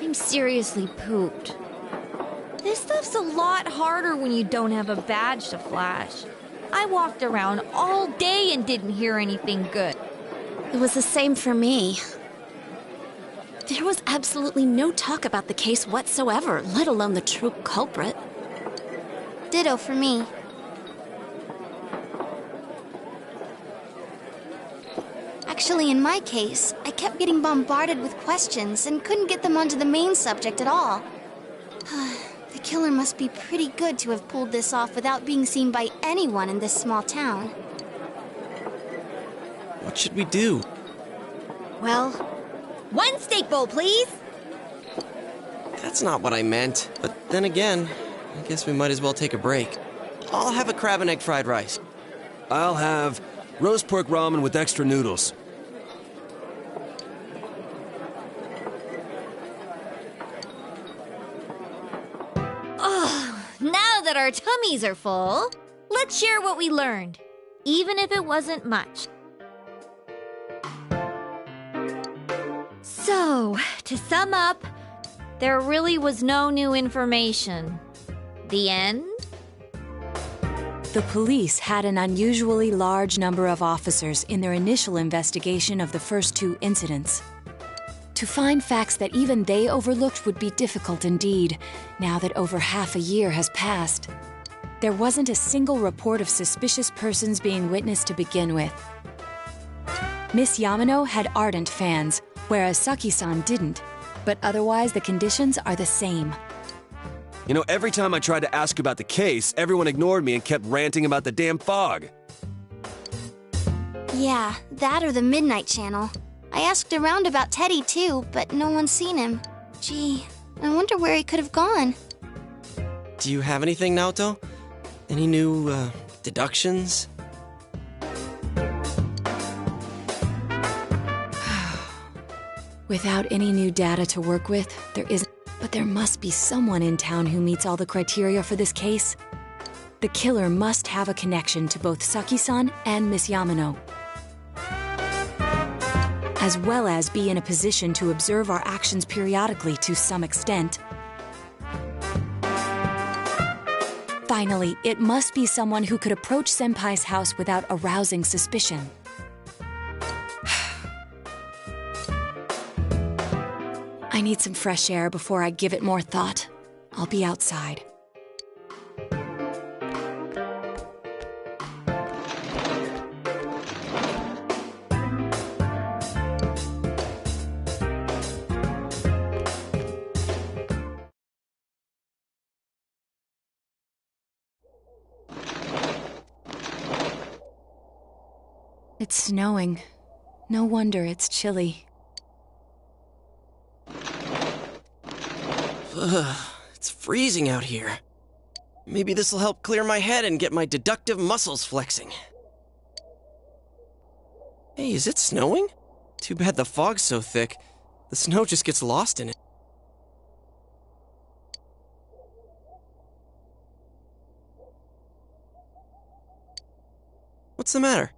I'm seriously pooped. This stuff's a lot harder when you don't have a badge to flash. I walked around all day and didn't hear anything good. It was the same for me. There was absolutely no talk about the case whatsoever, let alone the true culprit. Ditto for me. Actually, in my case, I kept getting bombarded with questions and couldn't get them onto the main subject at all. The killer must be pretty good to have pulled this off without being seen by anyone in this small town. What should we do? Well, one steak bowl, please. That's not what I meant. But then again, I guess we might as well take a break. I'll have a crab and egg fried rice. I'll have roast pork ramen with extra noodles. Now that our tummies are full, let's share what we learned, even if it wasn't much. So, to sum up, there really was no new information. The end? The police had an unusually large number of officers in their initial investigation of the first two incidents. To find facts that even they overlooked would be difficult indeed, now that over half a year has passed. There wasn't a single report of suspicious persons being witnessed to begin with. Miss Yamano had ardent fans, whereas Saki-san didn't, but otherwise the conditions are the same. You know, every time I tried to ask about the case, everyone ignored me and kept ranting about the damn fog. Yeah, that or the Midnight Channel. I asked around about Teddy too, but no one's seen him. Gee, I wonder where he could have gone. Do you have anything, Naoto? Any new, deductions? Without any new data to work with, there isn't. But there must be someone in town who meets all the criteria for this case. The killer must have a connection to both Saki-san and Miss Yamano, as well as be in a position to observe our actions periodically to some extent. Finally, it must be someone who could approach Senpai's house without arousing suspicion. I need some fresh air before I give it more thought. I'll be outside. It's snowing. No wonder it's chilly. It's freezing out here. Maybe this'll help clear my head and get my deductive muscles flexing. Hey, is it snowing? Too bad the fog's so thick. The snow just gets lost in it. What's the matter?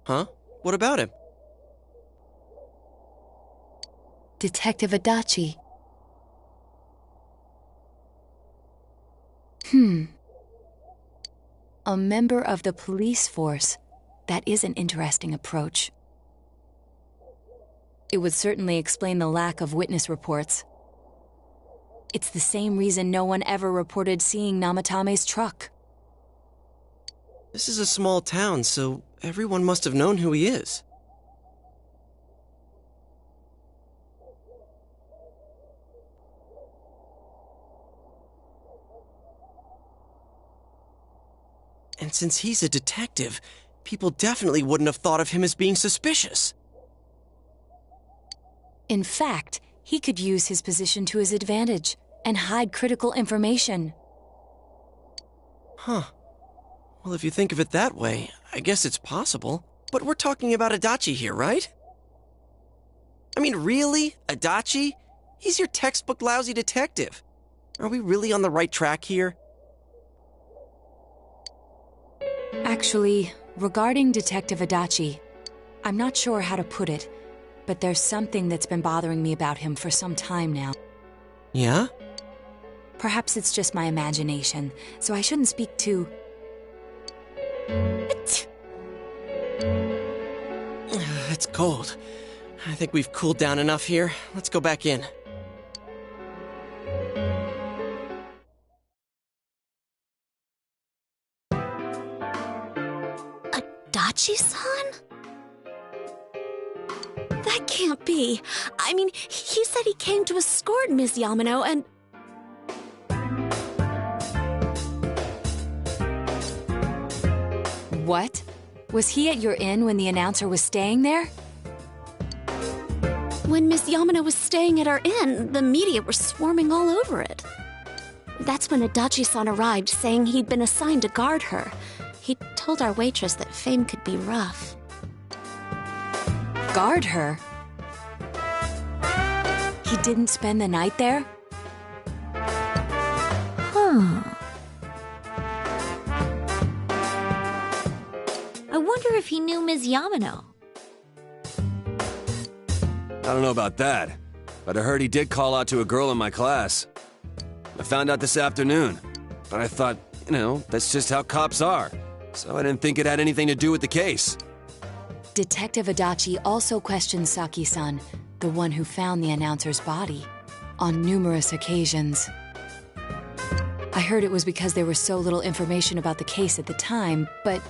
Huh? What about him? Detective Adachi. A member of the police force. That is an interesting approach. It would certainly explain the lack of witness reports. It's the same reason no one ever reported seeing Namatame's truck. This is a small town, so everyone must have known who he is. And since he's a detective, people definitely wouldn't have thought of him as being suspicious. In fact, he could use his position to his advantage and hide critical information. Huh. Well, if you think of it that way, I guess it's possible. But we're talking about Adachi here, right? I mean, really? Adachi? He's your textbook lousy detective. Are we really on the right track here? Actually, regarding Detective Adachi, I'm not sure how to put it, but there's something that's been bothering me about him for some time now. Yeah? Perhaps it's just my imagination, so I shouldn't speak too... It's cold. I think we've cooled down enough here. Let's go back in. Adachi-san? That can't be. I mean, he said he came to escort Miss Yamano and... What? Was he at your inn when the announcer was staying there? When Miss Yamano was staying at our inn, the media were swarming all over it. That's when Adachi-san arrived, saying he'd been assigned to guard her. He told our waitress that fame could be rough. Guard her? He didn't spend the night there? Huh. I wonder if he knew Ms. Yamano. I don't know about that, but I heard he did call out to a girl in my class. I found out this afternoon, but I thought, that's just how cops are, so I didn't think it had anything to do with the case. Detective Adachi also questioned Saki-san, the one who found the announcer's body, on numerous occasions. I heard it was because there was so little information about the case at the time, but...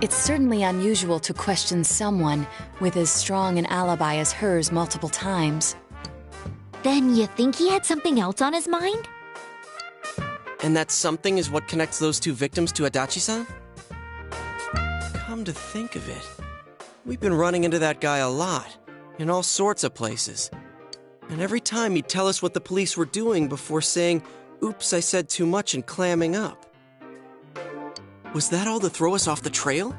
It's certainly unusual to question someone with as strong an alibi as hers multiple times. Then you think he had something else on his mind? And that something is what connects those two victims to Adachi-san? Come to think of it, we've been running into that guy a lot, in all sorts of places. And every time he'd tell us what the police were doing before saying, "Oops, I said too much," and clamming up. Was that all to throw us off the trail?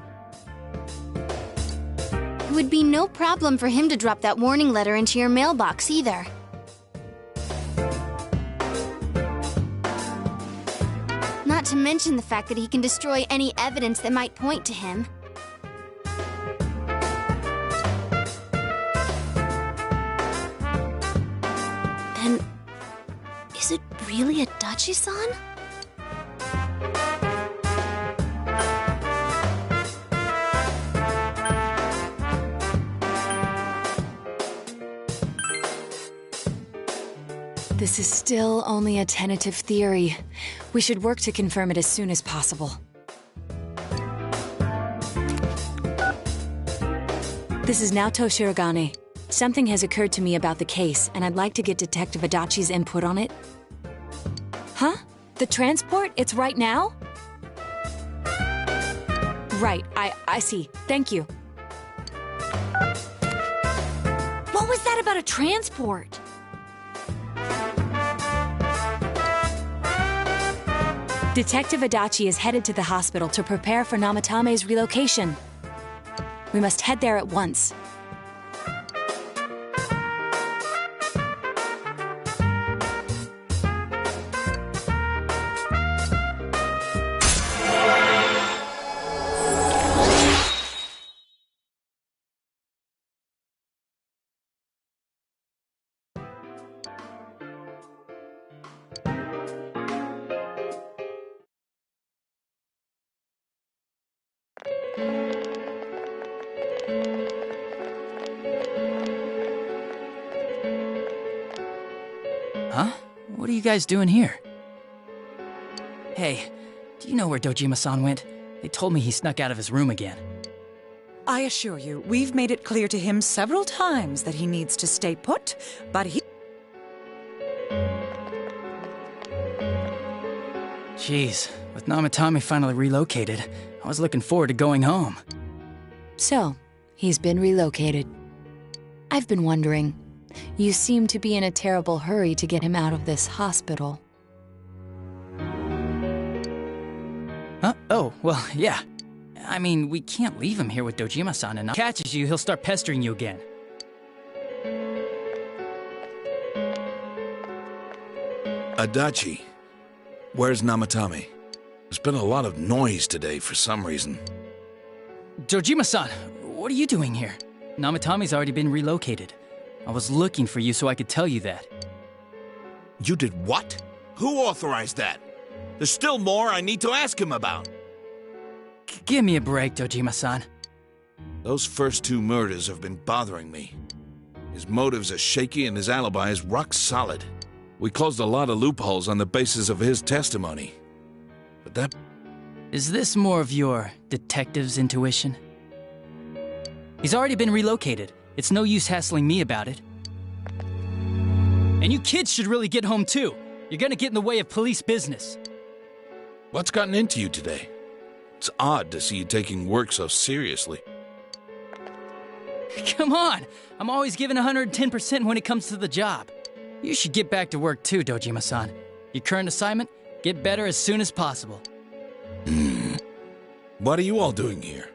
It would be no problem for him to drop that warning letter into your mailbox either. Not to mention the fact that he can destroy any evidence that might point to him. Then, is it really Adachi-san? This is still only a tentative theory. We should work to confirm it as soon as possible. This is Naoto Shirogane. Something has occurred to me about the case, and I'd like to get Detective Adachi's input on it. Huh? The transport? It's right now? Right, I see. Thank you. What was that about a transport? Detective Adachi is headed to the hospital to prepare for Namatame's relocation. We must head there at once. Huh? What are you guys doing here? Hey, do you know where Dojima-san went? They told me he snuck out of his room again. I assure you, we've made it clear to him several times that he needs to stay put, but he... Jeez, with Namatame finally relocated, I was looking forward to going home. So, he's been relocated. I've been wondering, you seem to be in a terrible hurry to get him out of this hospital. Huh? Oh, well, yeah. I mean, we can't leave him here with Dojima-san, and if he catches you, he'll start pestering you again. Adachi, where's Namatame? There's been a lot of noise today for some reason. Dojima-san, what are you doing here? Namatame's already been relocated. I was looking for you so I could tell you that. You did what? Who authorized that? There's still more I need to ask him about. Give me a break, Dojima-san. Those first two murders have been bothering me. His motives are shaky and his alibi is rock solid. We closed a lot of loopholes on the basis of his testimony. But that... Is this more of your detective's intuition? He's already been relocated. It's no use hassling me about it. And you kids should really get home too. You're gonna get in the way of police business. What's gotten into you today? It's odd to see you taking work so seriously. Come on! I'm always giving 110% when it comes to the job. You should get back to work too, Dojima-san. Your current assignment? Get better as soon as possible. What are you all doing here?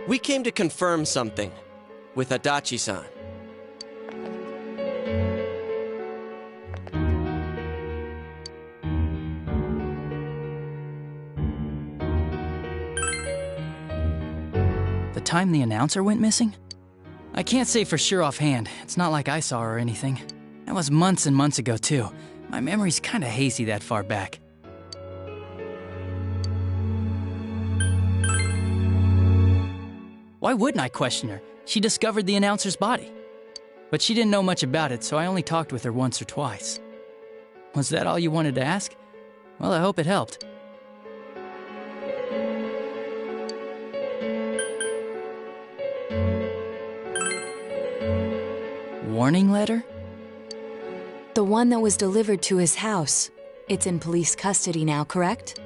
We came to confirm something with Adachi-san. The time the announcer went missing? I can't say for sure offhand. It's not like I saw her or anything. That was months and months ago, too. My memory's kinda hazy that far back. Why wouldn't I question her? She discovered the announcer's body. But she didn't know much about it, so I only talked with her once or twice. Was that all you wanted to ask? Well, I hope it helped. Warning letter? The one that was delivered to his house. It's in police custody now, correct?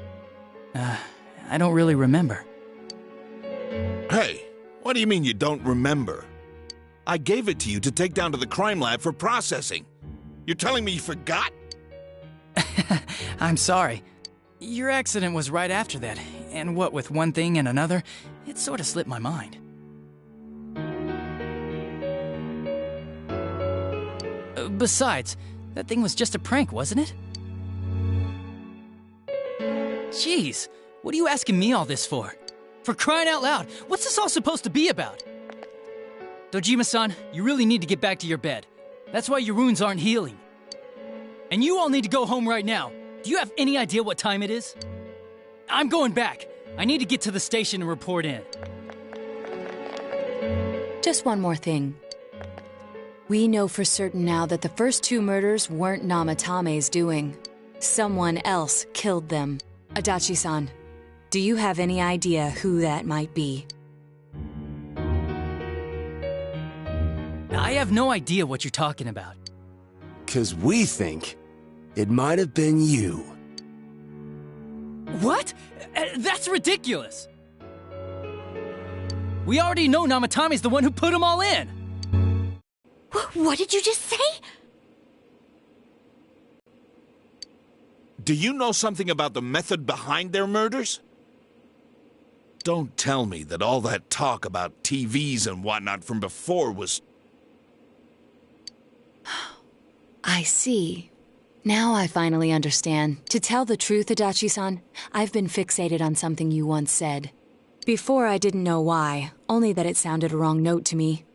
I don't really remember. Hey, what do you mean you don't remember? I gave it to you to take down to the crime lab for processing. You're telling me you forgot? I'm sorry. Your accident was right after that, and what with one thing and another, it sort of slipped my mind. Besides, that thing was just a prank, wasn't it? Jeez, what are you asking me all this for? For crying out loud, what's this all supposed to be about? Dojima-san, you really need to get back to your bed. That's why your wounds aren't healing. And you all need to go home right now. Do you have any idea what time it is? I'm going back. I need to get to the station and report in. Just one more thing. We know for certain now that the first two murders weren't Namatame's doing. Someone else killed them. Adachi-san, do you have any idea who that might be? I have no idea what you're talking about. 'Cause we think it might have been you. What? That's ridiculous! We already know Namatame's the one who put them all in! What did you just say? Do you know something about the method behind their murders? Don't tell me that all that talk about TVs and whatnot from before was... I see. Now I finally understand. To tell the truth, Adachi-san, I've been fixated on something you once said. Before I didn't know why, only that it sounded a wrong note to me.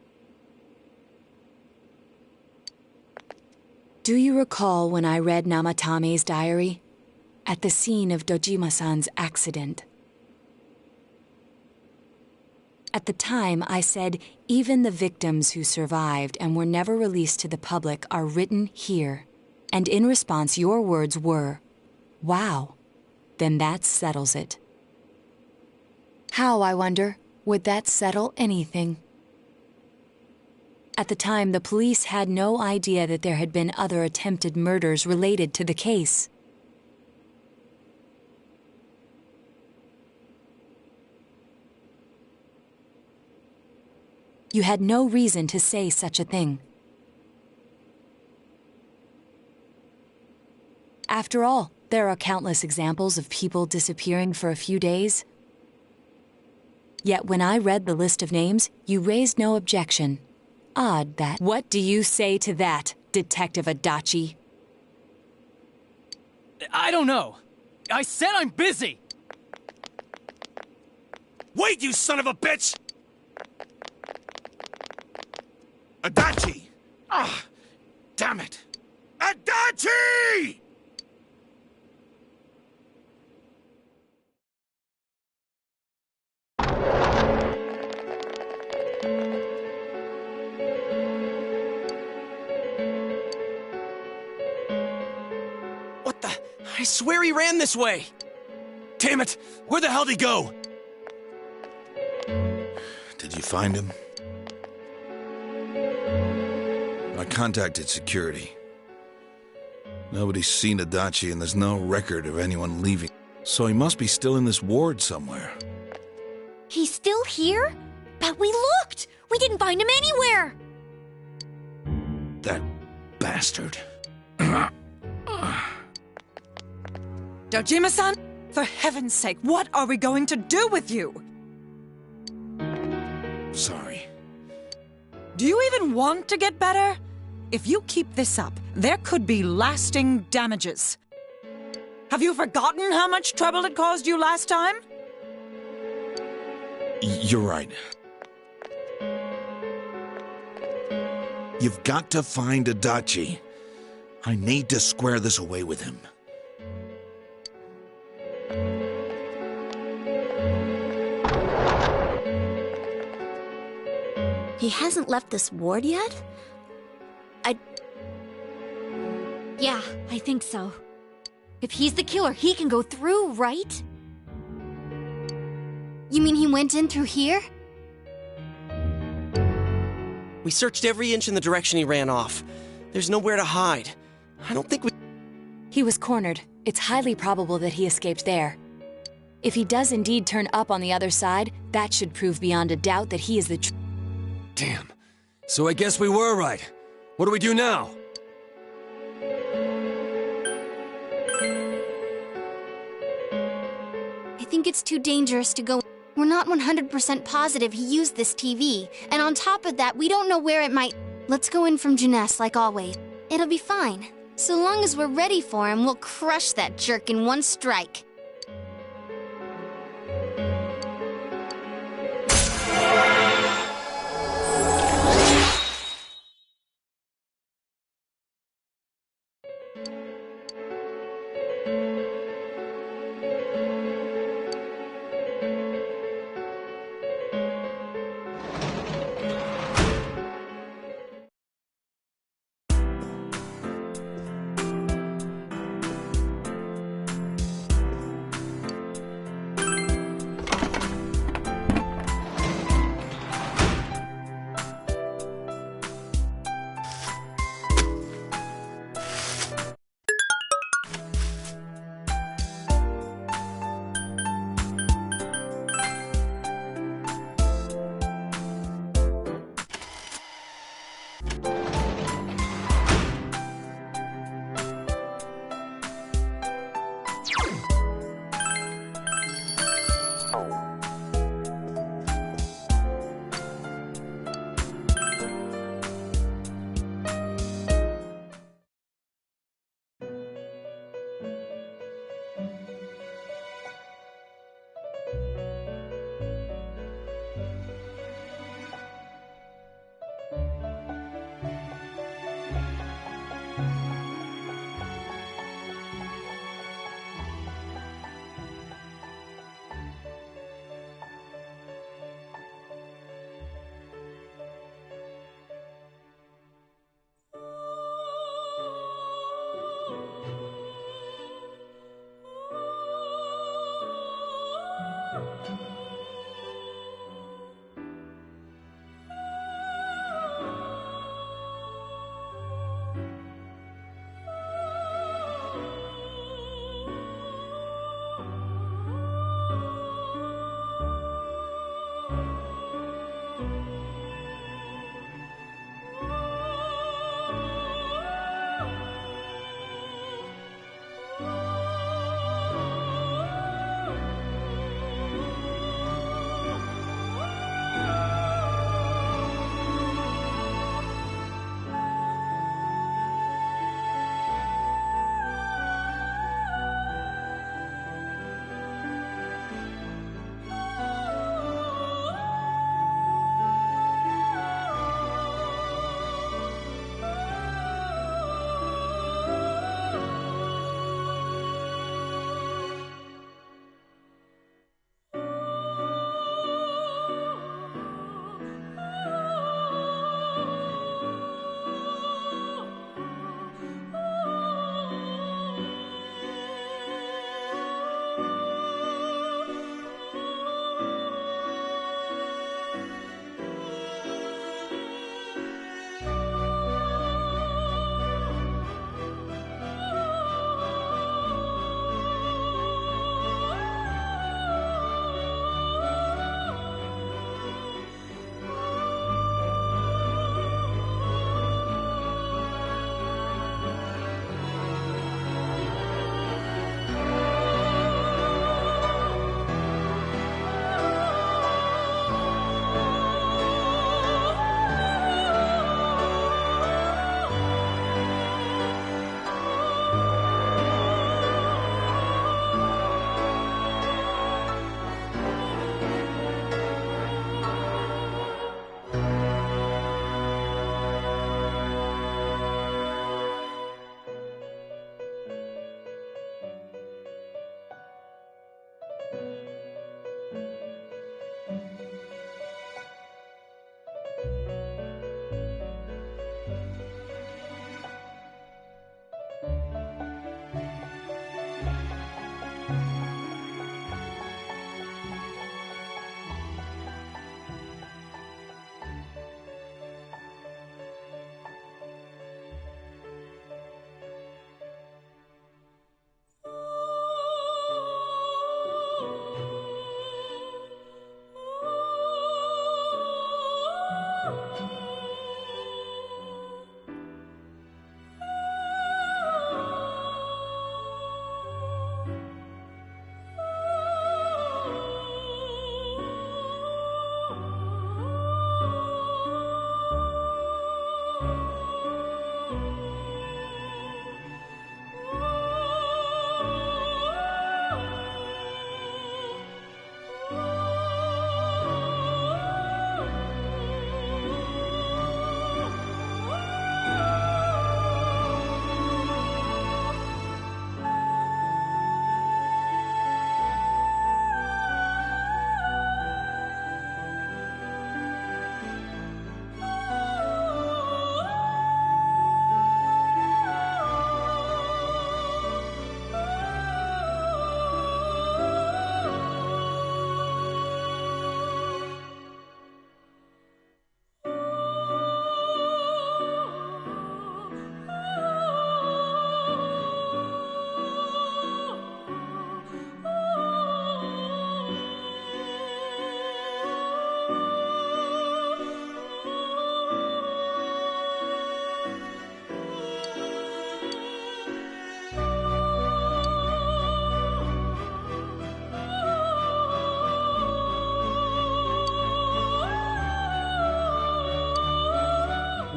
Do you recall when I read Namatame's diary? At the scene of Dojima-san's accident. At the time, I said, even the victims who survived and were never released to the public are written here. And in response, your words were, wow, then that settles it. How, I wonder, would that settle anything? At the time, the police had no idea that there had been other attempted murders related to the case. You had no reason to say such a thing. After all, there are countless examples of people disappearing for a few days. Yet when I read the list of names, you raised no objection. Odd that. What do you say to that, Detective Adachi? I don't know. I said I'm busy! Wait, you son of a bitch! Adachi! Ah, damn it! Adachi! What the? I swear he ran this way! Damn it! Where the hell did he go? Did you find him? I contacted security. Nobody's seen Adachi and there's no record of anyone leaving. So he must be still in this ward somewhere. He's still here? But we looked! We didn't find him anywhere! That bastard. Dojima-san, for heaven's sake, what are we going to do with you? Sorry. Do you even want to get better? If you keep this up, there could be lasting damages. Have you forgotten how much trouble it caused you last time? You're right. You've got to find Adachi. I need to square this away with him. He hasn't left this ward yet? Yeah, I think so. If he's the killer, he can go through, right? You mean he went in through here? We searched every inch in the direction he ran off. There's nowhere to hide. I don't think we... He was cornered. It's highly probable that he escaped there. If he does indeed turn up on the other side, that should prove beyond a doubt that he is the Damn. So I guess we were right. What do we do now? I think it's too dangerous to go. We're not 100% positive he used this TV, and on top of that, we don't know where it might... Let's go in from Jeunesse like always. It'll be fine. So long as we're ready for him, we'll crush that jerk in one strike.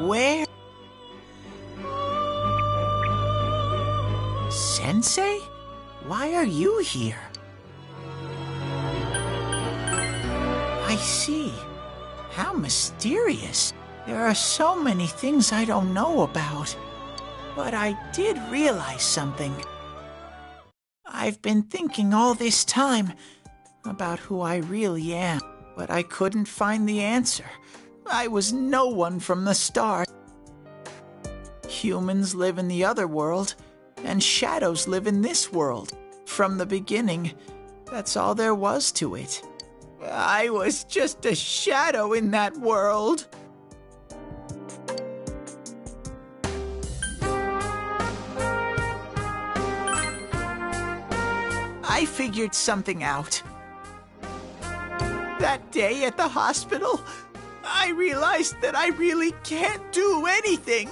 Where? Sensei? Why are you here? I see. How mysterious. There are so many things I don't know about. But I did realize something. I've been thinking all this time about who I really am, but I couldn't find the answer. I was no one from the start. Humans live in the other world, and shadows live in this world. From the beginning, That's all there was to it. I was just a shadow in that world. I figured something out. That day at the hospital, I realized that I really can't do anything.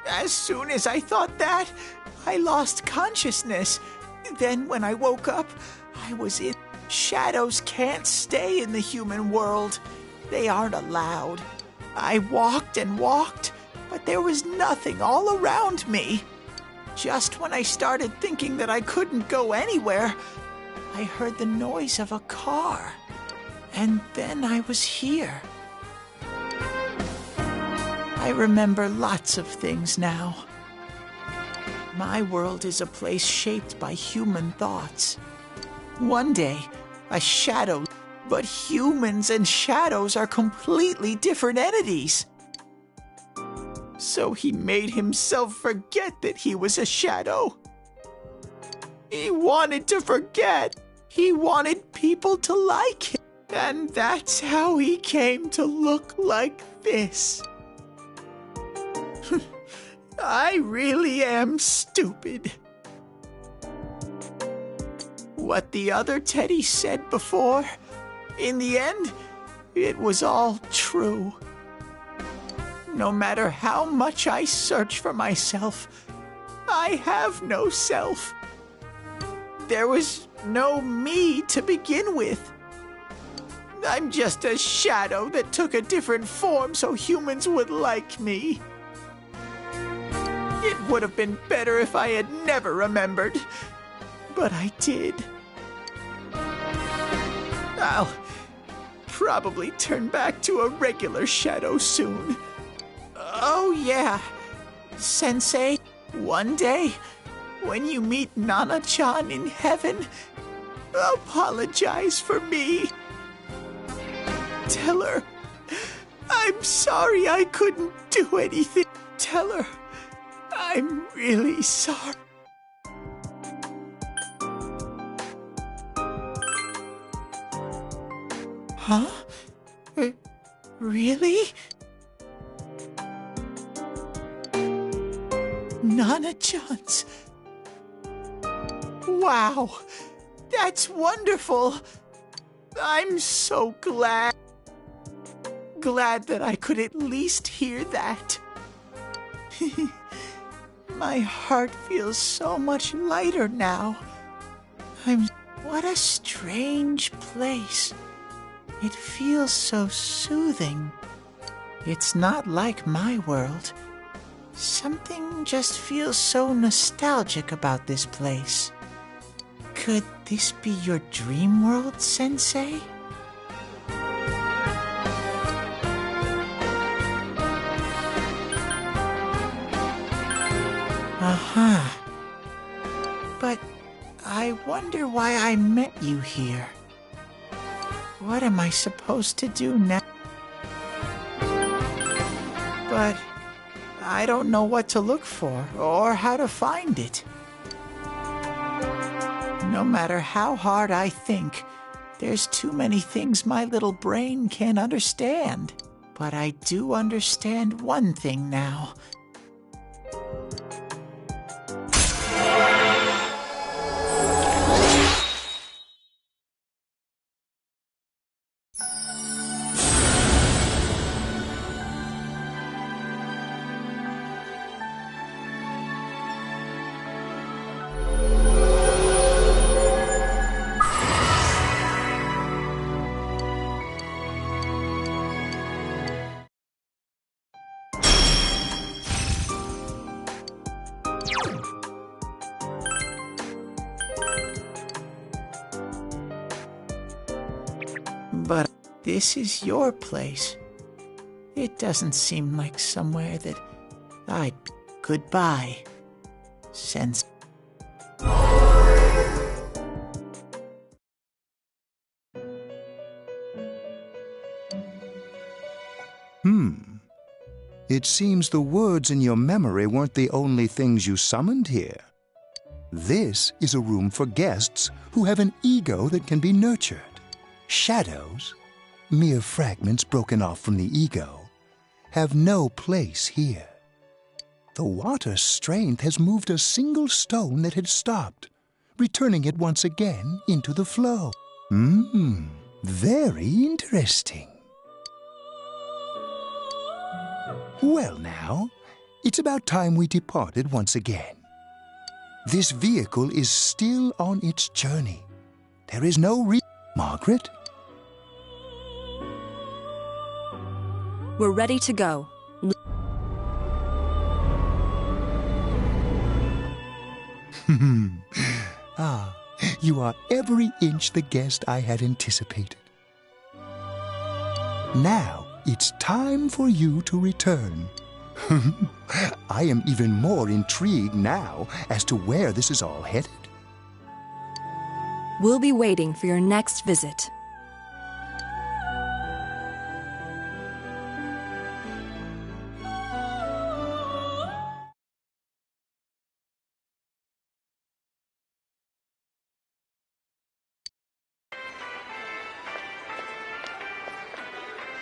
As soon as I thought that, I lost consciousness. Then when I woke up, I was in... Shadows can't stay in the human world. They aren't allowed. I walked and walked, but there was nothing all around me. Just when I started thinking that I couldn't go anywhere, I heard the noise of a car. And then I was here. I remember lots of things now. My world is a place shaped by human thoughts. One day, a shadow, but humans and shadows are completely different entities. So he made himself forget that he was a shadow. He wanted to forget. He wanted people to like him. And that's how he came to look like this. I really am stupid. What the other Teddy said before, in the end, it was all true. No matter how much I search for myself, I have no self. There was no me to begin with. I'm just a shadow that took a different form so humans would like me. It would have been better if I had never remembered, but I did. I'll probably turn back to a regular shadow soon. Oh yeah, Sensei, one day, when you meet Nana-chan in heaven, apologize for me. Tell her, I'm sorry I couldn't do anything. Tell her, I'm really sorry. Huh? Really? Nana-chan's. Wow, that's wonderful. I'm so glad. Glad that I could at least hear that. My heart feels so much lighter now. What a strange place. It feels so soothing. It's not like my world. Something just feels so nostalgic about this place. Could this be your dream world, Sensei? Uh-huh. But I wonder why I met you here. What am I supposed to do now? But I don't know what to look for or how to find it. No matter how hard I think, there's too many things my little brain can't understand. But I do understand one thing now. But this is your place. It doesn't seem like somewhere that I'd... Goodbye, Sensei. It seems the words in your memory weren't the only things you summoned here. This is a room for guests who have an ego that can be nurtured. Shadows, mere fragments broken off from the ego, have no place here. The water's strength has moved a single stone that had stopped, returning it once again into the flow. Very interesting. Well now, it's about time we departed once again. This vehicle is still on its journey. There is no Margaret? We're ready to go. You are every inch the guest I had anticipated. Now it's time for you to return. I am even more intrigued now as to where this is all headed. We'll be waiting for your next visit.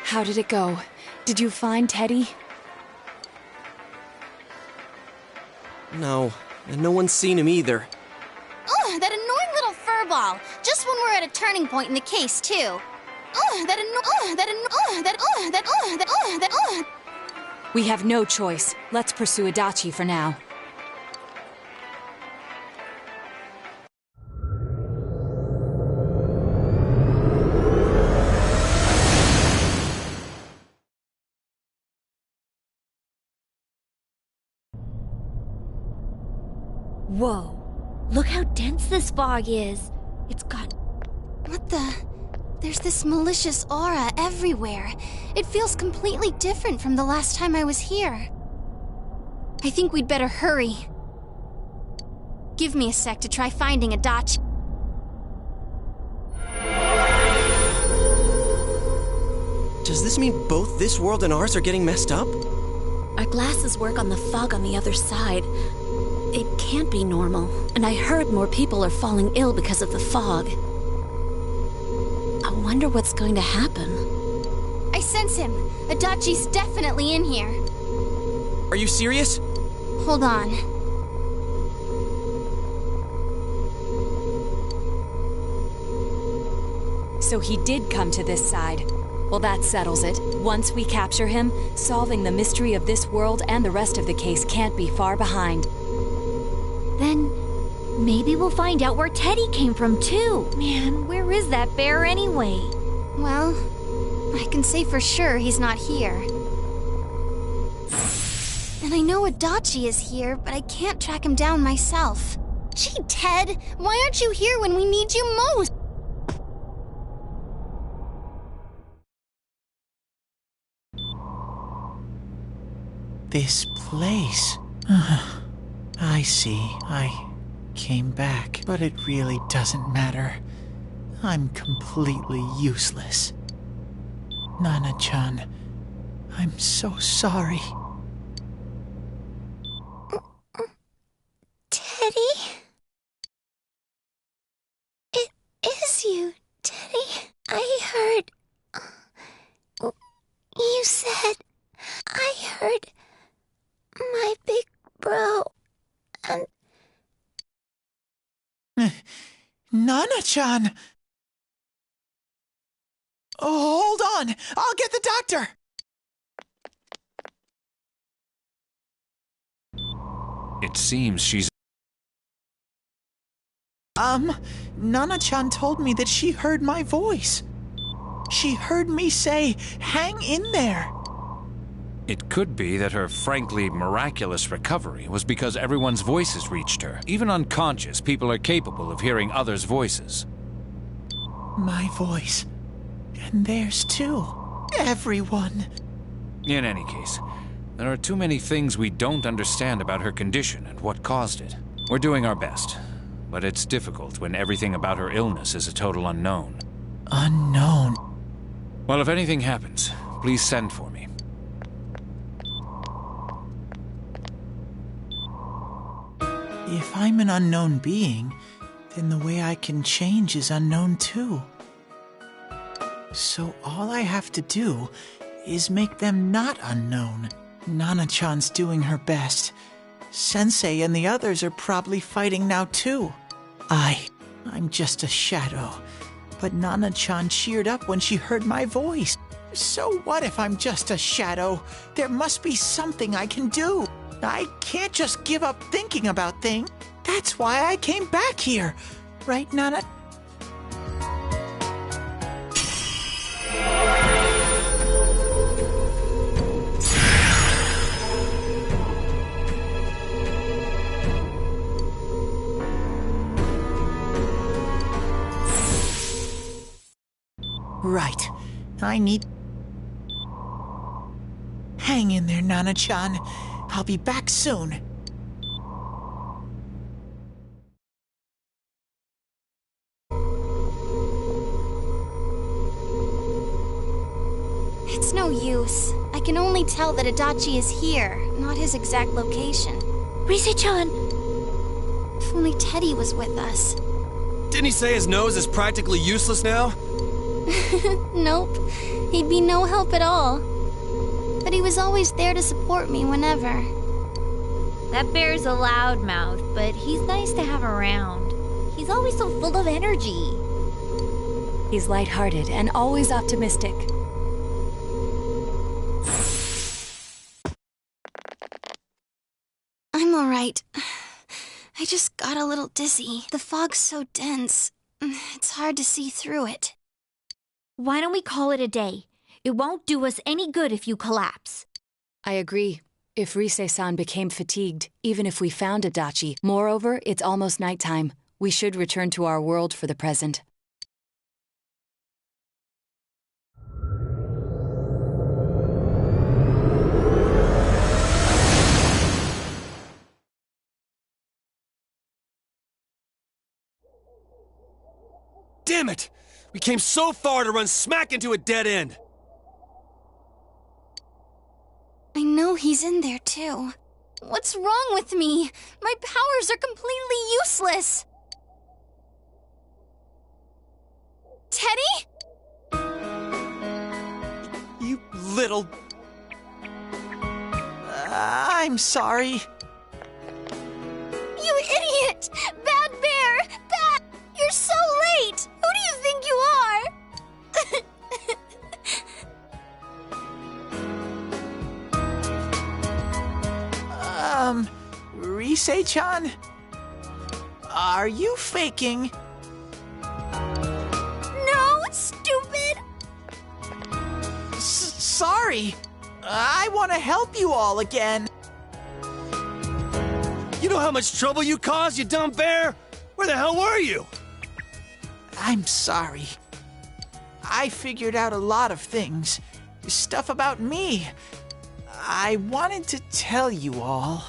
How did it go? Did you find Teddy? No, and no one's seen him either. Ugh, that annoying little furball. Just when we're at a turning point in the case, too. We have no choice. Let's pursue Adachi for now. Whoa. Look how dense this fog is. It's got... What the... There's this malicious aura everywhere. It feels completely different from the last time I was here. I think we'd better hurry. Give me a sec to try finding Adachi. Does this mean both this world and ours are getting messed up? Our glasses work on the fog on the other side. It can't be normal. And I heard more people are falling ill because of the fog. I wonder what's going to happen. I sense him. Adachi's definitely in here. Are you serious? Hold on. So he did come to this side. Well, that settles it. Once we capture him, solving the mystery of this world and the rest of the case can't be far behind. Then maybe we'll find out where Teddy came from, too. Man, where is that bear anyway? Well, I can say for sure he's not here. And I know Adachi is here, but I can't track him down myself. Gee, Ted, why aren't you here when we need you most? This place. I see. I came back, but it really doesn't matter. I'm completely useless. Nana-chan, I'm so sorry. Teddy? It is you, Teddy. I heard... You said... I heard... My big bro... and... Nana-chan! Oh, hold on! I'll get the doctor! It seems she's... Nana-chan told me that she heard my voice. She heard me say, hang in there. It could be that her frankly miraculous recovery was because everyone's voices reached her. Even unconscious, people are capable of hearing others' voices. My voice. And theirs too. Everyone. In any case, there are too many things we don't understand about her condition and what caused it. We're doing our best, but it's difficult when everything about her illness is a total unknown. Unknown? Well, if anything happens, please send for me. If I'm an unknown being, then the way I can change is unknown too. So all I have to do is make them not unknown. Nana-chan's doing her best. Sensei and the others are probably fighting now too. I'm just a shadow. But Nana-chan cheered up when she heard my voice. So what if I'm just a shadow? There must be something I can do. I can't just give up thinking about things. That's why I came back here. Right, Nana? Right. I need... Hang in there, Nana-chan. I'll be back soon. It's no use. I can only tell that Adachi is here, not his exact location. Rise-chan! If only Teddy was with us. Didn't he say his nose is practically useless now? Nope. He'd be no help at all. But he was always there to support me whenever. That bear's a loudmouth, but he's nice to have around. He's always so full of energy. He's lighthearted and always optimistic. I'm alright. I just got a little dizzy. The fog's so dense. It's hard to see through it. Why don't we call it a day? It won't do us any good if you collapse. I agree. If Rise-san became fatigued, even if we found Adachi. Moreover, it's almost nighttime. We should return to our world for the present. Damn it! We came so far to run smack into a dead end! I know he's in there too. What's wrong with me? My powers are completely useless. Teddy? You little... I'm sorry. You idiot! Bad bear! Bad! You're so late! Who do you think you are? Rise-chan? Are you faking? No, stupid! Sorry. I want to help you all again. You know how much trouble you caused, you dumb bear? Where the hell were you? I'm sorry. I figured out a lot of things. Stuff about me. I wanted to tell you all.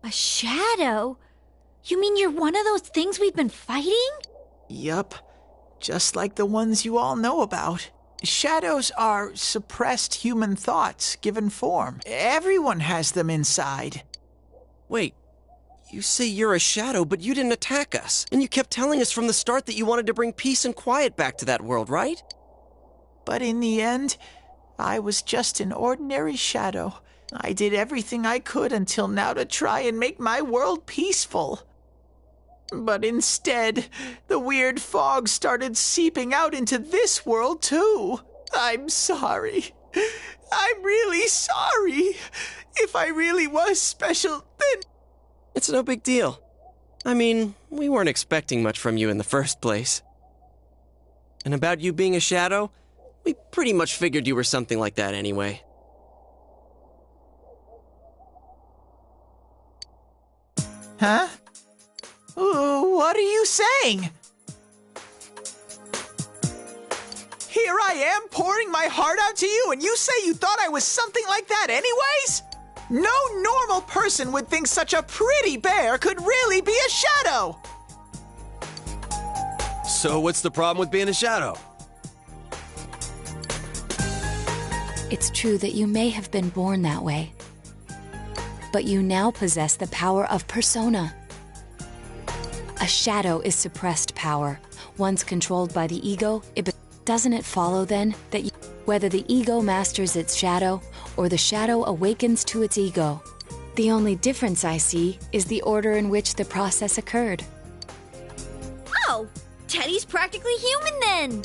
A shadow? You mean you're one of those things we've been fighting? Yup. Just like the ones you all know about. Shadows are suppressed human thoughts given form. Everyone has them inside. Wait, you say you're a shadow, but you didn't attack us. And you kept telling us from the start that you wanted to bring peace and quiet back to that world, right? But in the end, I was just an ordinary shadow. I did everything I could until now to try and make my world peaceful. But instead, the weird fog started seeping out into this world, too. I'm sorry. I'm really sorry. If I really was special, then... It's no big deal. I mean, we weren't expecting much from you in the first place. And about you being a shadow, we pretty much figured you were something like that anyway. Huh? Ooh, what are you saying? Here I am pouring my heart out to you, and you say you thought I was something like that anyways? No normal person would think such a pretty bear could really be a shadow. So what's the problem with being a shadow? It's true that you may have been born that way, but you now possess the power of persona. A shadow is suppressed power. Once controlled by the ego, doesn't it follow then that whether the ego masters its shadow or the shadow awakens to its ego, the only difference I see is the order in which the process occurred. Oh, Teddy's practically human then.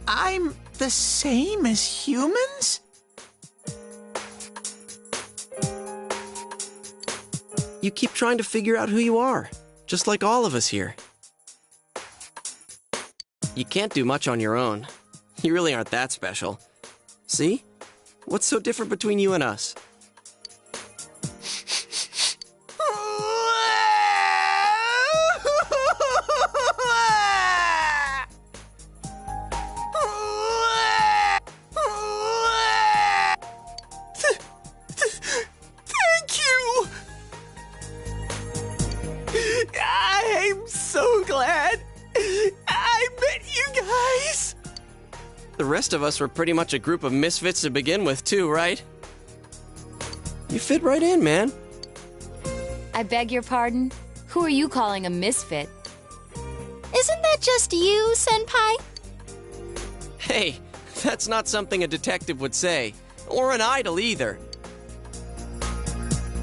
I'm the same as humans? You keep trying to figure out who you are, just like all of us here. You can't do much on your own. You really aren't that special. See? What's so different between you and us? Thank you! I'm so glad I met you guys! The rest of us were pretty much a group of misfits to begin with, too, right? You fit right in, man. I beg your pardon? Who are you calling a misfit? Isn't that just you, Senpai? Hey, that's not something a detective would say. Or an idol, either.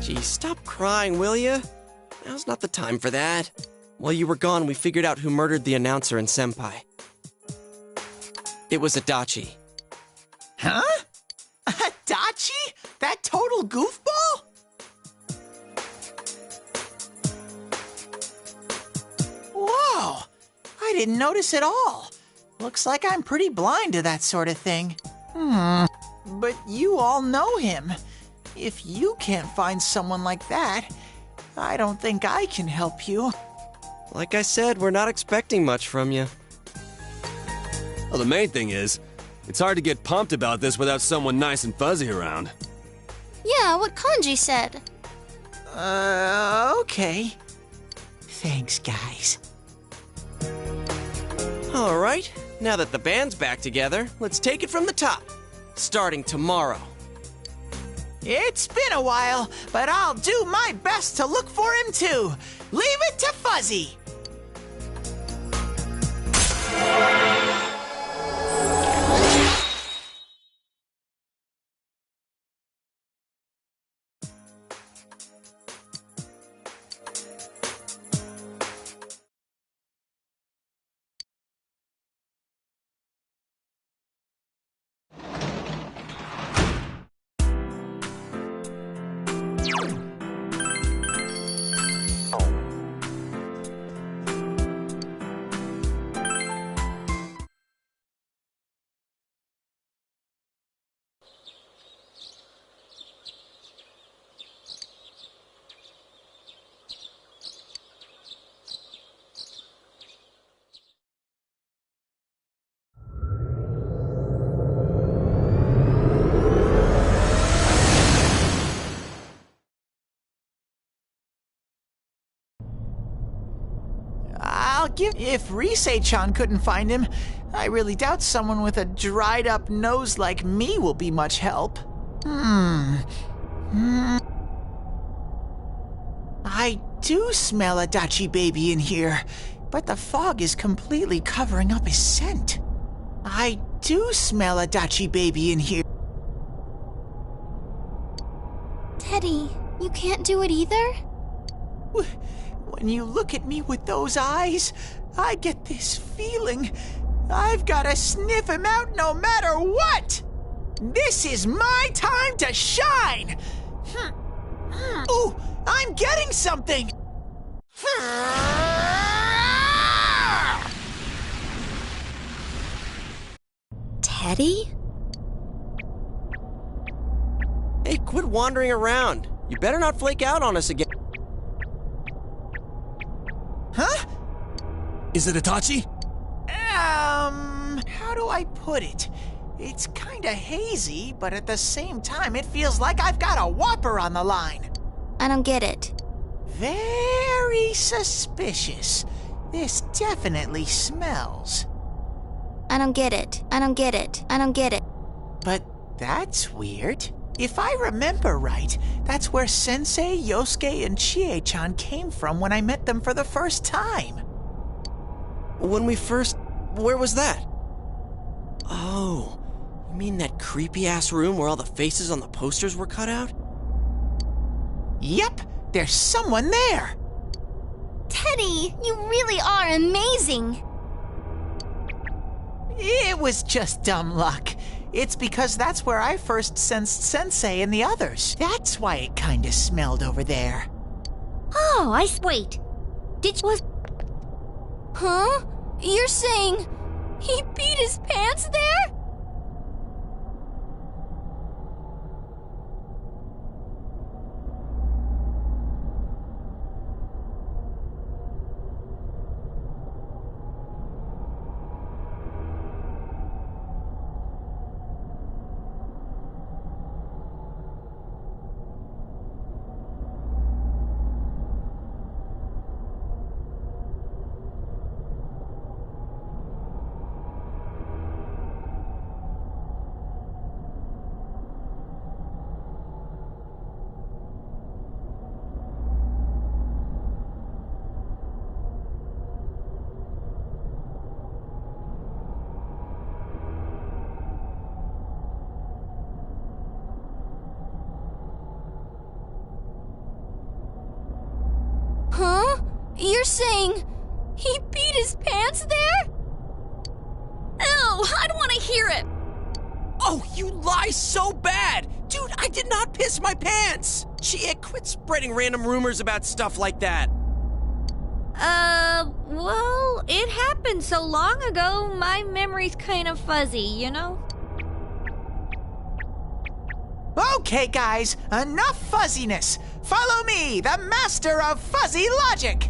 Gee, stop crying, will ya? Now's not the time for that. While you were gone, we figured out who murdered the announcer and Senpai. It was Adachi. Huh? Adachi? That total goofball? Whoa! I didn't notice at all. Looks like I'm pretty blind to that sort of thing. But you all know him. If you can't find someone like that, I don't think I can help you. Like I said, we're not expecting much from you. Well, the main thing is, it's hard to get pumped about this without someone nice and fuzzy around. Yeah, what Kanji said. Okay. Thanks, guys. All right, now that the band's back together, let's take it from the top. Starting tomorrow. It's been a while, but I'll do my best to look for him too. Leave it to Fuzzy. If Risei-chan couldn't find him, I really doubt someone with a dried-up nose like me will be much help. I do smell Adachi baby in here, but the fog is completely covering up his scent. I do smell Adachi baby in here. Teddy, you can't do it either? When you look at me with those eyes, I get this feeling I've got to sniff him out no matter what! This is my time to shine! Ooh, I'm getting something! Teddy? Hey, quit wandering around. You better not flake out on us again. Huh? Is it Itachi? How do I put it? It's kinda hazy, but at the same time, it feels like I've got a whopper on the line. I don't get it. Very suspicious. This definitely smells. I don't get it. I don't get it. I don't get it. But that's weird. If I remember right, that's where Sensei, Yosuke, and Chie-chan came from when I met them for the first time. Where was that? Oh, you mean that creepy-ass room where all the faces on the posters were cut out? Yep, there's someone there. Teddy, you really are amazing. It was just dumb luck. It's because that's where I first sensed Sensei and the others. That's why it kinda smelled over there. Oh, wait. Huh? You're saying he beat his pants there? Huh? You're saying he beat his pants there? Ew, I don't want to hear it. Oh, you lie so bad! Dude, I did not piss my pants! Chie, quit spreading random rumors about stuff like that. Well, it happened so long ago, my memory's kind of fuzzy, you know? Okay, guys, enough fuzziness. Follow me, the master of fuzzy logic.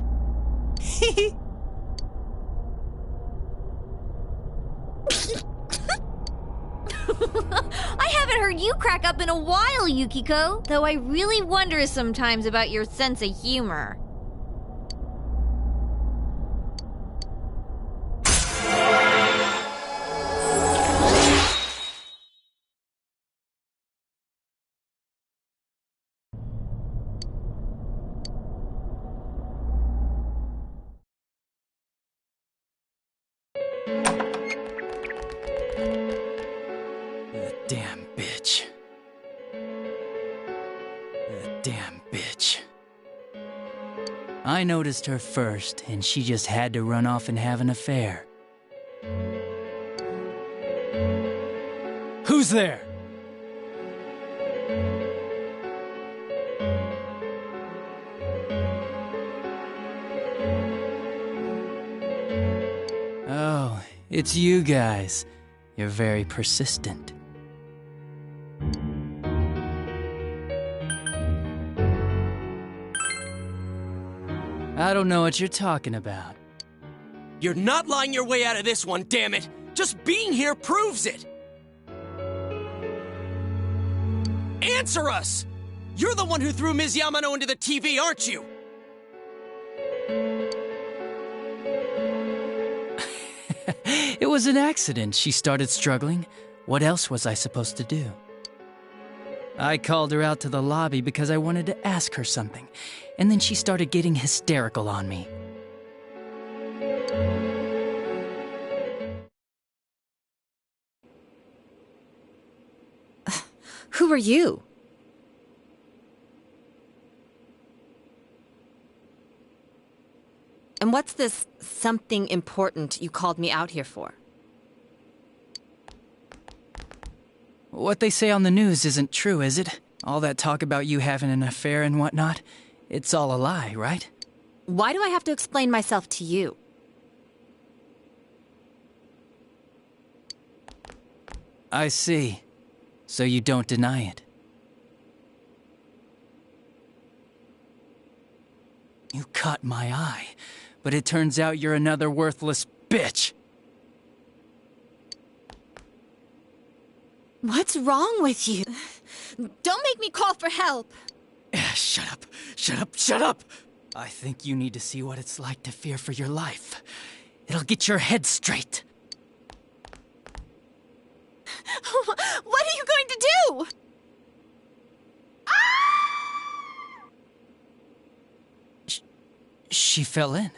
I haven't heard you crack up in a while, Yukiko. Though I really wonder sometimes about your sense of humor. Damn bitch. That damn bitch. I noticed her first, and she just had to run off and have an affair. Who's there? Oh, it's you guys. You're very persistent. I don't know what you're talking about. You're not lying your way out of this one, damn it! Just being here proves it! Answer us! You're the one who threw Ms. Yamano into the TV, aren't you? It was an accident. She started struggling. What else was I supposed to do? I called her out to the lobby because I wanted to ask her something, and then she started getting hysterical on me. Who are you? And what's this something important you called me out here for? What they say on the news isn't true, is it? All that talk about you having an affair and whatnot? It's all a lie, right? Why do I have to explain myself to you? I see. So you don't deny it. You caught my eye, but it turns out you're another worthless bitch. What's wrong with you? Don't make me call for help. Shut up, shut up, shut up! I think you need to see what it's like to fear for your life. It'll get your head straight. What are you going to do? She fell in.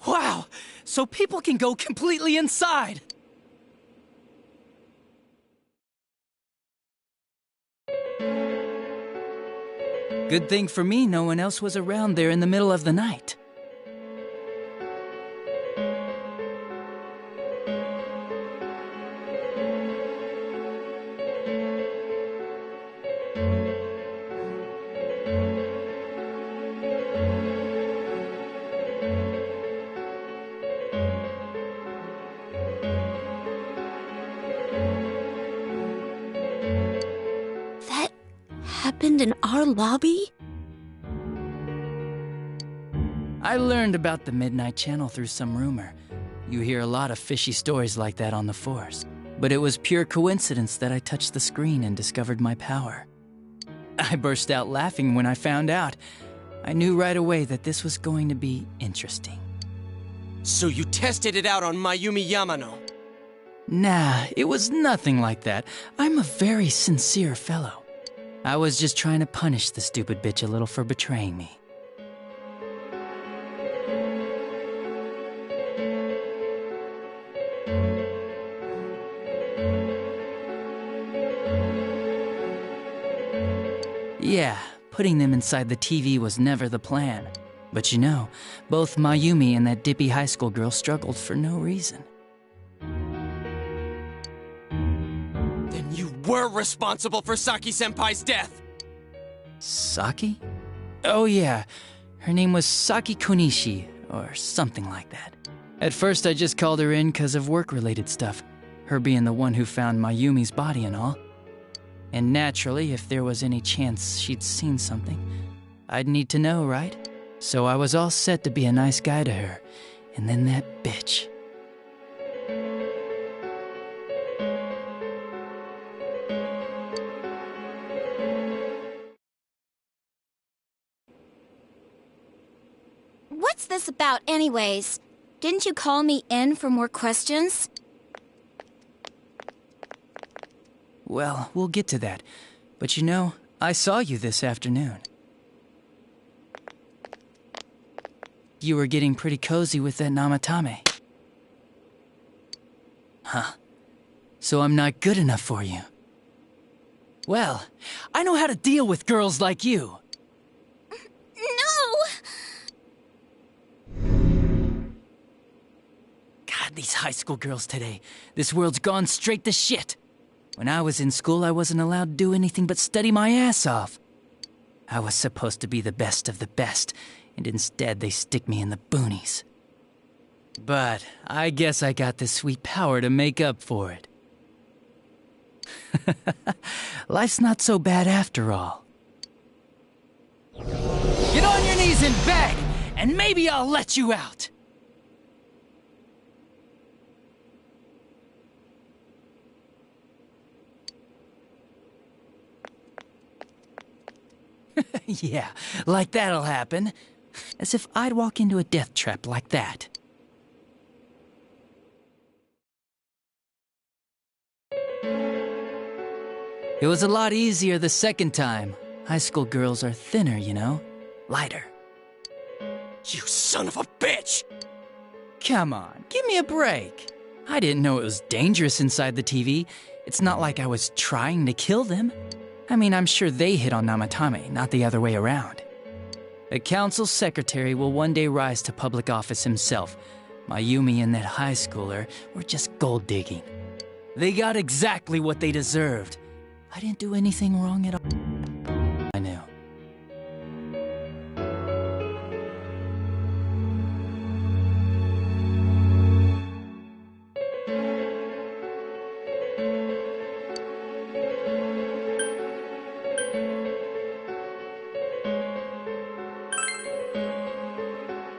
Wow! So people can go completely inside! Good thing for me, no one else was around there in the middle of the night. That happened in our lobby? I learned about the Midnight Channel through some rumor. You hear a lot of fishy stories like that on the force. But it was pure coincidence that I touched the screen and discovered my power. I burst out laughing when I found out. I knew right away that this was going to be interesting. So you tested it out on Mayumi Yamano? Nah, it was nothing like that. I'm a very sincere fellow. I was just trying to punish the stupid bitch a little for betraying me. Yeah, putting them inside the TV was never the plan. But you know, both Mayumi and that dippy high school girl struggled for no reason. Then you were responsible for Saki-senpai's death! Saki? Oh yeah, her name was Saki Konishi, or something like that. At first I just called her in because of work-related stuff, her being the one who found Mayumi's body and all. And naturally, if there was any chance she'd seen something, I'd need to know, right? So I was all set to be a nice guy to her, and then that bitch. What's this about, anyways? Didn't you call me in for more questions? Well, we'll get to that. But you know, I saw you this afternoon. You were getting pretty cozy with that Namatame. Huh. So I'm not good enough for you. Well, I know how to deal with girls like you. No! God, these high school girls today. This world's gone straight to shit. When I was in school, I wasn't allowed to do anything but study my ass off. I was supposed to be the best of the best, and instead they stick me in the boonies. But I guess I got the sweet power to make up for it. Life's not so bad after all. Get on your knees and beg, and maybe I'll let you out. Yeah, like that'll happen. As if I'd walk into a death trap like that. It was a lot easier the second time. High school girls are thinner, you know? Lighter. You son of a bitch! Come on, give me a break. I didn't know it was dangerous inside the TV. It's not like I was trying to kill them. I mean, I'm sure they hit on Namatame, not the other way around. A council secretary will one day rise to public office himself. Mayumi and that high schooler were just gold digging. They got exactly what they deserved. I didn't do anything wrong at all. I knew.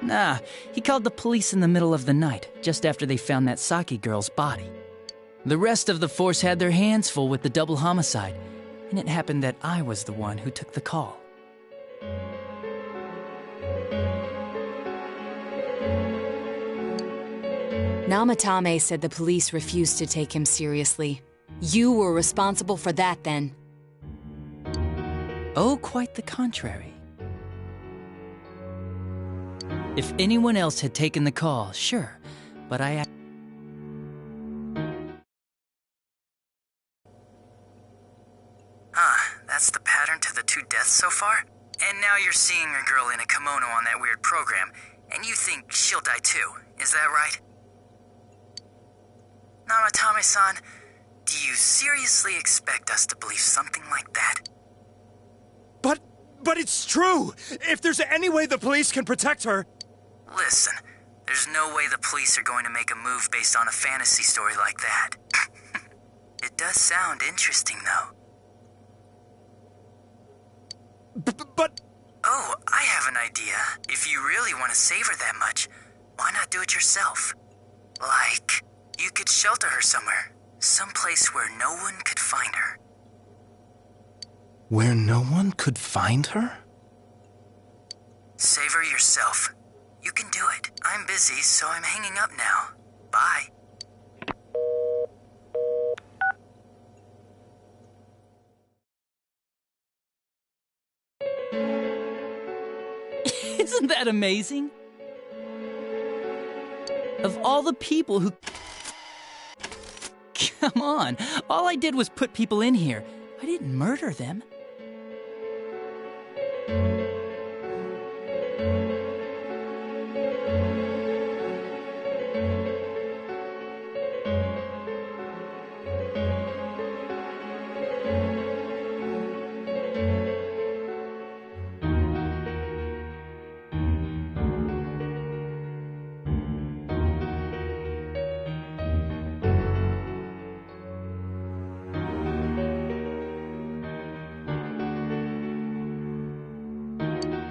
Nah, he called the police in the middle of the night, just after they found that Saki girl's body. The rest of the force had their hands full with the double homicide, and it happened that I was the one who took the call. Namatame said the police refused to take him seriously. You were responsible for that then. Oh, quite the contrary. If anyone else had taken the call, sure, but I... That's the pattern to the 2 deaths so far? And now you're seeing a girl in a kimono on that weird program, and you think she'll die too, is that right? Namatame-san, do you seriously expect us to believe something like that? But it's true! If there's any way the police can protect her... Listen, there's no way the police are going to make a move based on a fantasy story like that. It does sound interesting, though. But... Oh, I have an idea. If you really want to save her that much, why not do it yourself? Like, you could shelter her somewhere. Someplace where no one could find her. Where no one could find her? Save her yourself. You can do it. I'm busy, so I'm hanging up now. Bye. Isn't that amazing? Of all the people who... Come on, all I did was put people in here. I didn't murder them.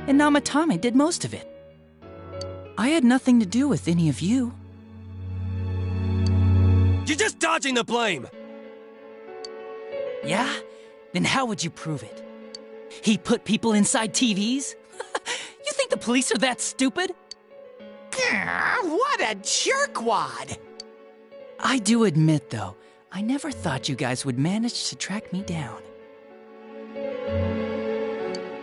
And Namatame did most of it. I had nothing to do with any of you. You're just dodging the blame! Yeah? Then how would you prove it? He put people inside TVs? You think the police are that stupid? What a jerkwad! I do admit, though, I never thought you guys would manage to track me down.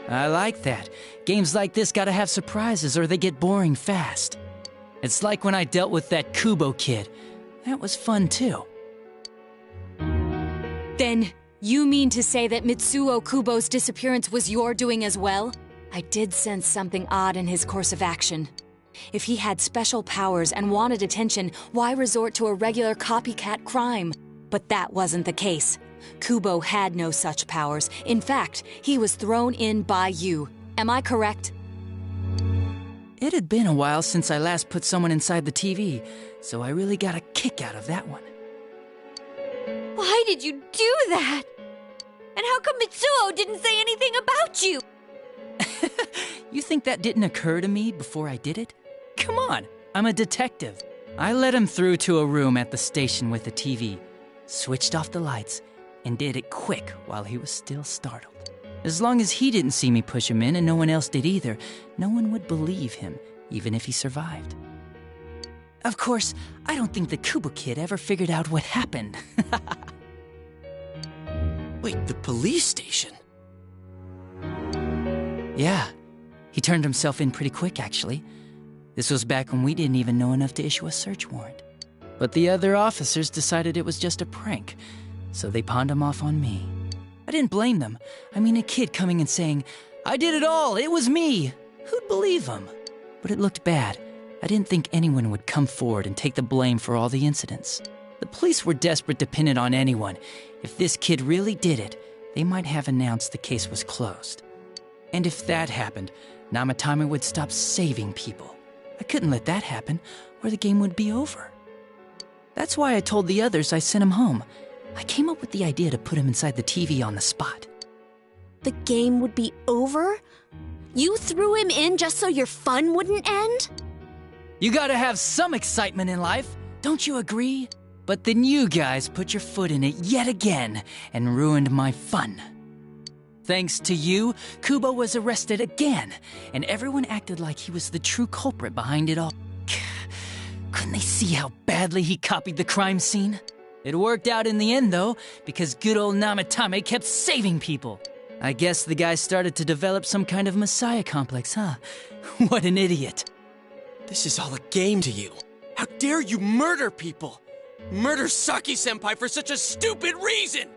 I like that. Games like this gotta have surprises or they get boring fast. It's like when I dealt with that Kubo kid. That was fun too. Then, you mean to say that Mitsuo Kubo's disappearance was your doing as well? I did sense something odd in his course of action. If he had special powers and wanted attention, why resort to a regular copycat crime? But that wasn't the case. Kubo had no such powers. In fact, he was thrown in by you. Am I correct? It had been a while since I last put someone inside the TV, so I really got a kick out of that one. Why did you do that? And how come Mitsuo didn't say anything about you? You think that didn't occur to me before I did it? Come on, I'm a detective. I led him through to a room at the station with a TV, switched off the lights, and did it quick while he was still startled. As long as he didn't see me push him in and no one else did either, no one would believe him, even if he survived. Of course, I don't think the Kubo kid ever figured out what happened. Wait, the police station? Yeah, he turned himself in pretty quick, actually. This was back when we didn't even know enough to issue a search warrant. But the other officers decided it was just a prank, so they pawned him off on me. I didn't blame them. I mean, a kid coming and saying, "I did it all, it was me." Who'd believe him? But it looked bad. I didn't think anyone would come forward and take the blame for all the incidents. The police were desperate to pin it on anyone. If this kid really did it, they might have announced the case was closed. And if that happened, Namatame would stop saving people. I couldn't let that happen, or the game would be over. That's why I told the others I sent him home. I came up with the idea to put him inside the TV on the spot. The game would be over? You threw him in just so your fun wouldn't end? You gotta have some excitement in life, don't you agree? But then you guys put your foot in it yet again and ruined my fun. Thanks to you, Kubo was arrested again, and everyone acted like he was the true culprit behind it all. Can they see how badly he copied the crime scene? It worked out in the end, though, because good old Namatame kept saving people. I guess the guy started to develop some kind of messiah complex, huh? What an idiot. This is all a game to you. How dare you murder people? Murder Saki-senpai for such a stupid reason!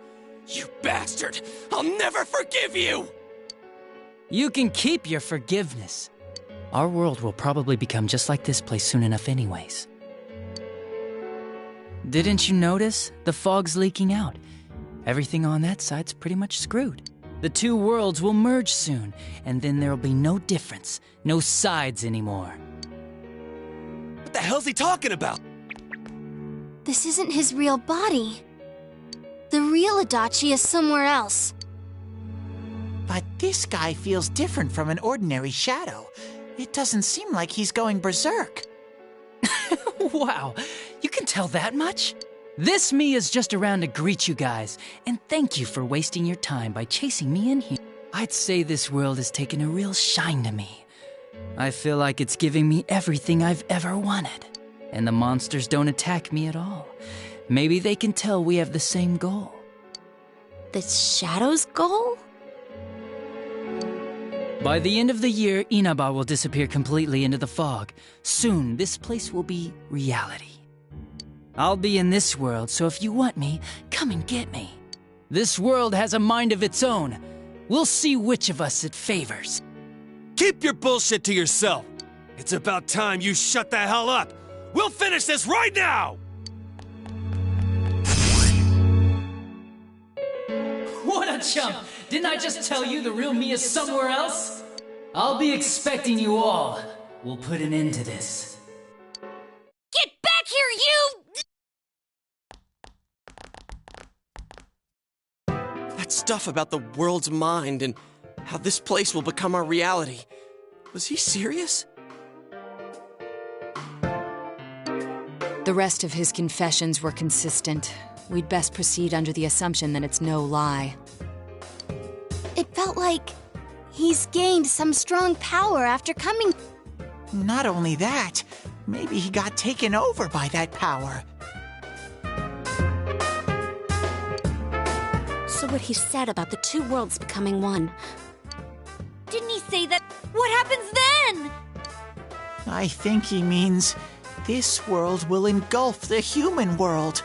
You bastard! I'll never forgive you! You can keep your forgiveness. Our world will probably become just like this place soon enough anyways. Didn't you notice? The fog's leaking out. Everything on that side's pretty much screwed. The two worlds will merge soon, and then there'll be no difference, no sides anymore. What the hell's he talking about? This isn't his real body. The real Adachi is somewhere else. But this guy feels different from an ordinary shadow. It doesn't seem like he's going berserk. Wow, you can tell that much? This me is just around to greet you guys, and thank you for wasting your time by chasing me in here. I'd say this world has taken a real shine to me. I feel like it's giving me everything I've ever wanted. And the monsters don't attack me at all. Maybe they can tell we have the same goal. The Shadow's goal? By the end of the year, Inaba will disappear completely into the fog. Soon, this place will be reality. I'll be in this world, so if you want me, come and get me. This world has a mind of its own. We'll see which of us it favors. Keep your bullshit to yourself. It's about time you shut the hell up. We'll finish this right now! What a chump! Didn't I just tell you the real me is somewhere else? I'll be expecting you all. We'll put an end to this. Get back here, you! That stuff about the world's mind and how this place will become our reality. Was he serious? The rest of his confessions were consistent. We'd best proceed under the assumption that it's no lie. It felt like he's gained some strong power after coming. Not only that, maybe he got taken over by that power. So what he said about the two worlds becoming one. Didn't he say that? What happens then? I think he means this world will engulf the human world.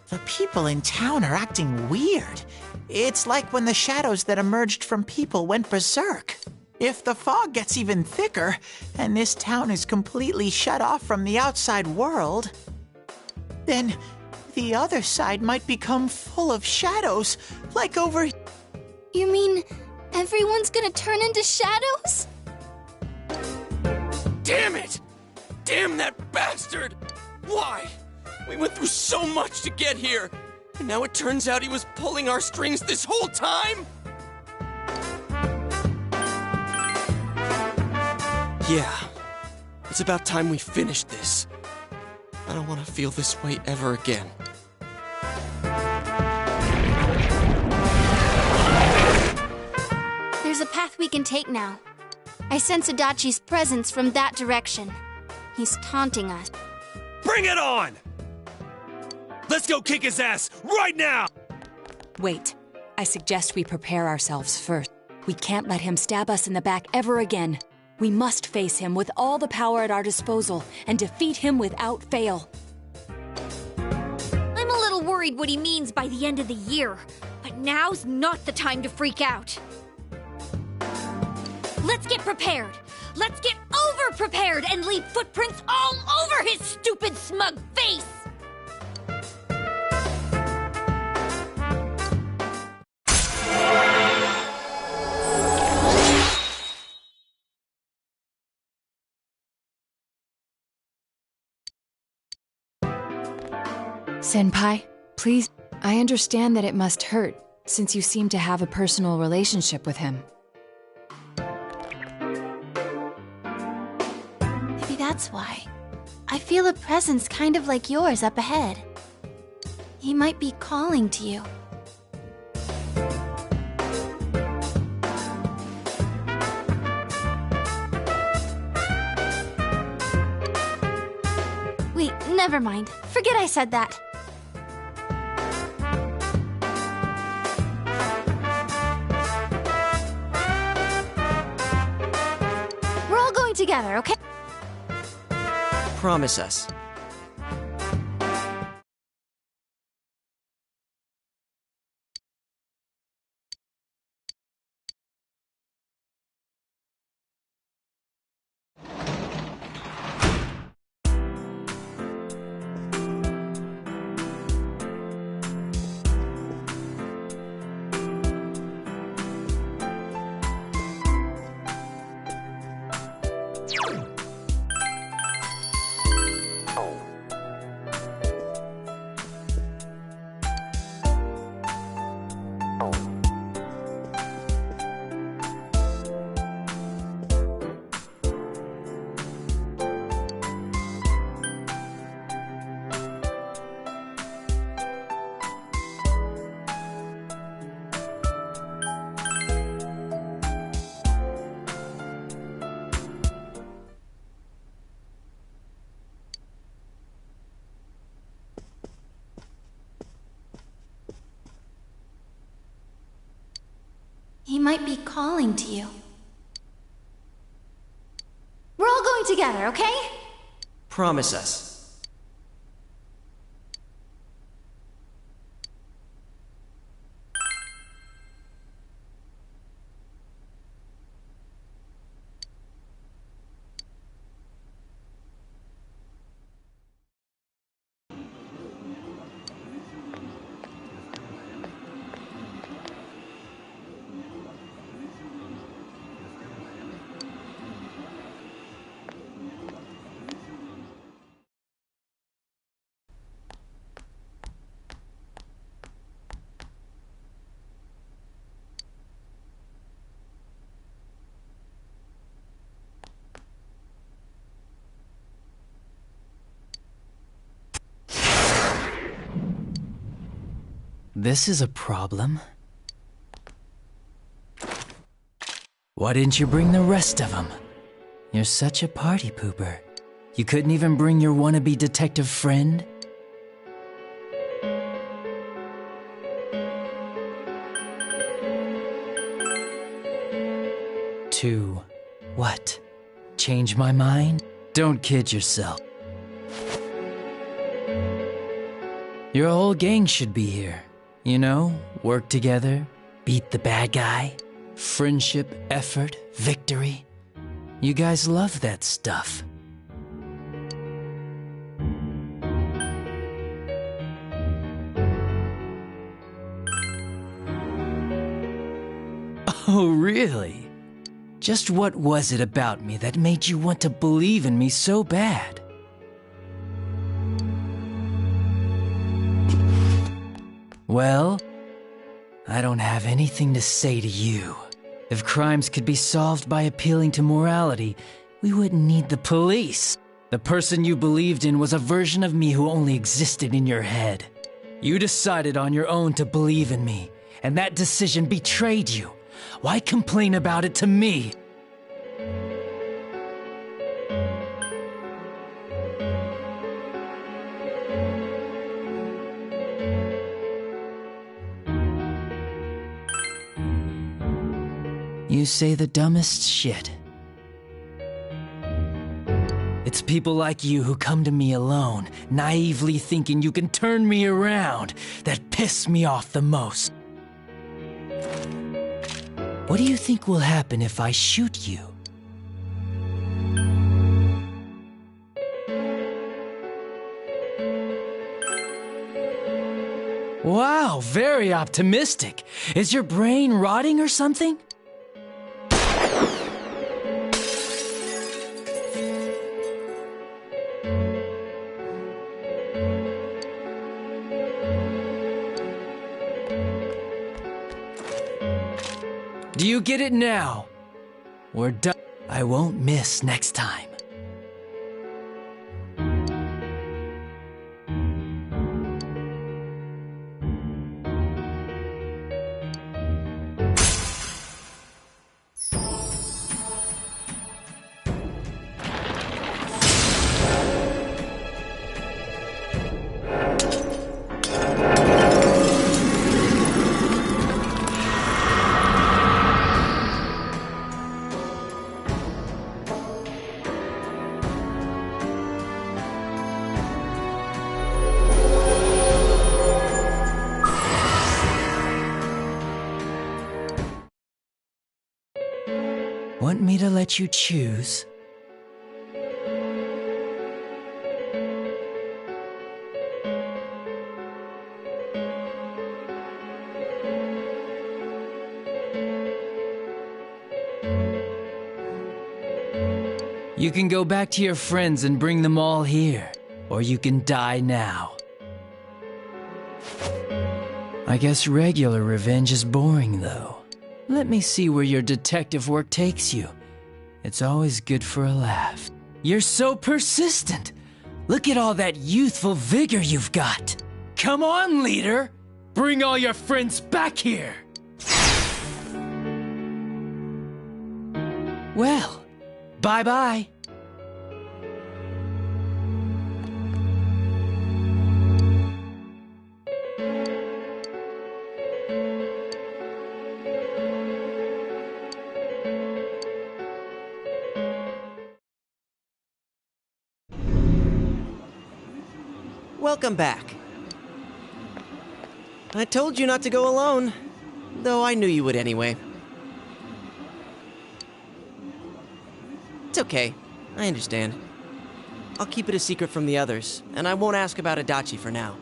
The people in town are acting weird. It's like when the shadows that emerged from people went berserk. If the fog gets even thicker, and this town is completely shut off from the outside world, then the other side might become full of shadows, like over... You mean everyone's gonna turn into shadows? Damn it! Damn that bastard! Why? We went through so much to get here, and now it turns out he was pulling our strings this whole time? Yeah, it's about time we finished this. I don't want to feel this way ever again. There's a path we can take now. I sense Adachi's presence from that direction. He's taunting us. Bring it on! Let's go kick his ass right now! Wait. I suggest we prepare ourselves first. We can't let him stab us in the back ever again. We must face him with all the power at our disposal and defeat him without fail. I'm a little worried what he means by the end of the year, but now's not the time to freak out. Let's get prepared. Let's get over-prepared and leave footprints all over his stupid, smug face! Senpai, please. I understand that it must hurt, since you seem to have a personal relationship with him. Maybe that's why. I feel a presence kind of like yours up ahead. He might be calling to you. Wait, Never mind. Forget I said that. We're all going together, okay? Promise us. He might be calling to you. We're all going together, okay? Promise us. This is a problem. Why didn't you bring the rest of them? You're such a party pooper. You couldn't even bring your wannabe detective friend? To what? Change my mind? Don't kid yourself. Your whole gang should be here. You know, work together, beat the bad guy, friendship, effort, victory. You guys love that stuff. Oh, really? Just what was it about me that made you want to believe in me so bad? Well, I don't have anything to say to you. If crimes could be solved by appealing to morality, we wouldn't need the police. The person you believed in was a version of me who only existed in your head. You decided on your own to believe in me, and that decision betrayed you. Why complain about it to me? You say the dumbest shit. It's people like you who come to me alone, naively thinking you can turn me around, that piss me off the most. What do you think will happen if I shoot you? Wow, very optimistic. Is your brain rotting or something? Do you get it now? We're done. I won't miss next time. me to let you choose? You can go back to your friends and bring them all here, or you can die now. I guess regular revenge is boring, though. Let me see where your detective work takes you. It's always good for a laugh. You're so persistent. Look at all that youthful vigor you've got. Come on, leader. Bring all your friends back here. Well, bye-bye. Welcome back. I told you not to go alone, though I knew you would anyway. It's okay. I understand. I'll keep it a secret from the others, and I won't ask about Adachi for now.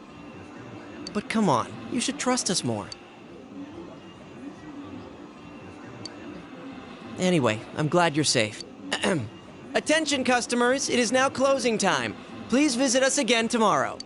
But come on, you should trust us more. Anyway, I'm glad you're safe. Attention, customers, it is now closing time. Please visit us again tomorrow.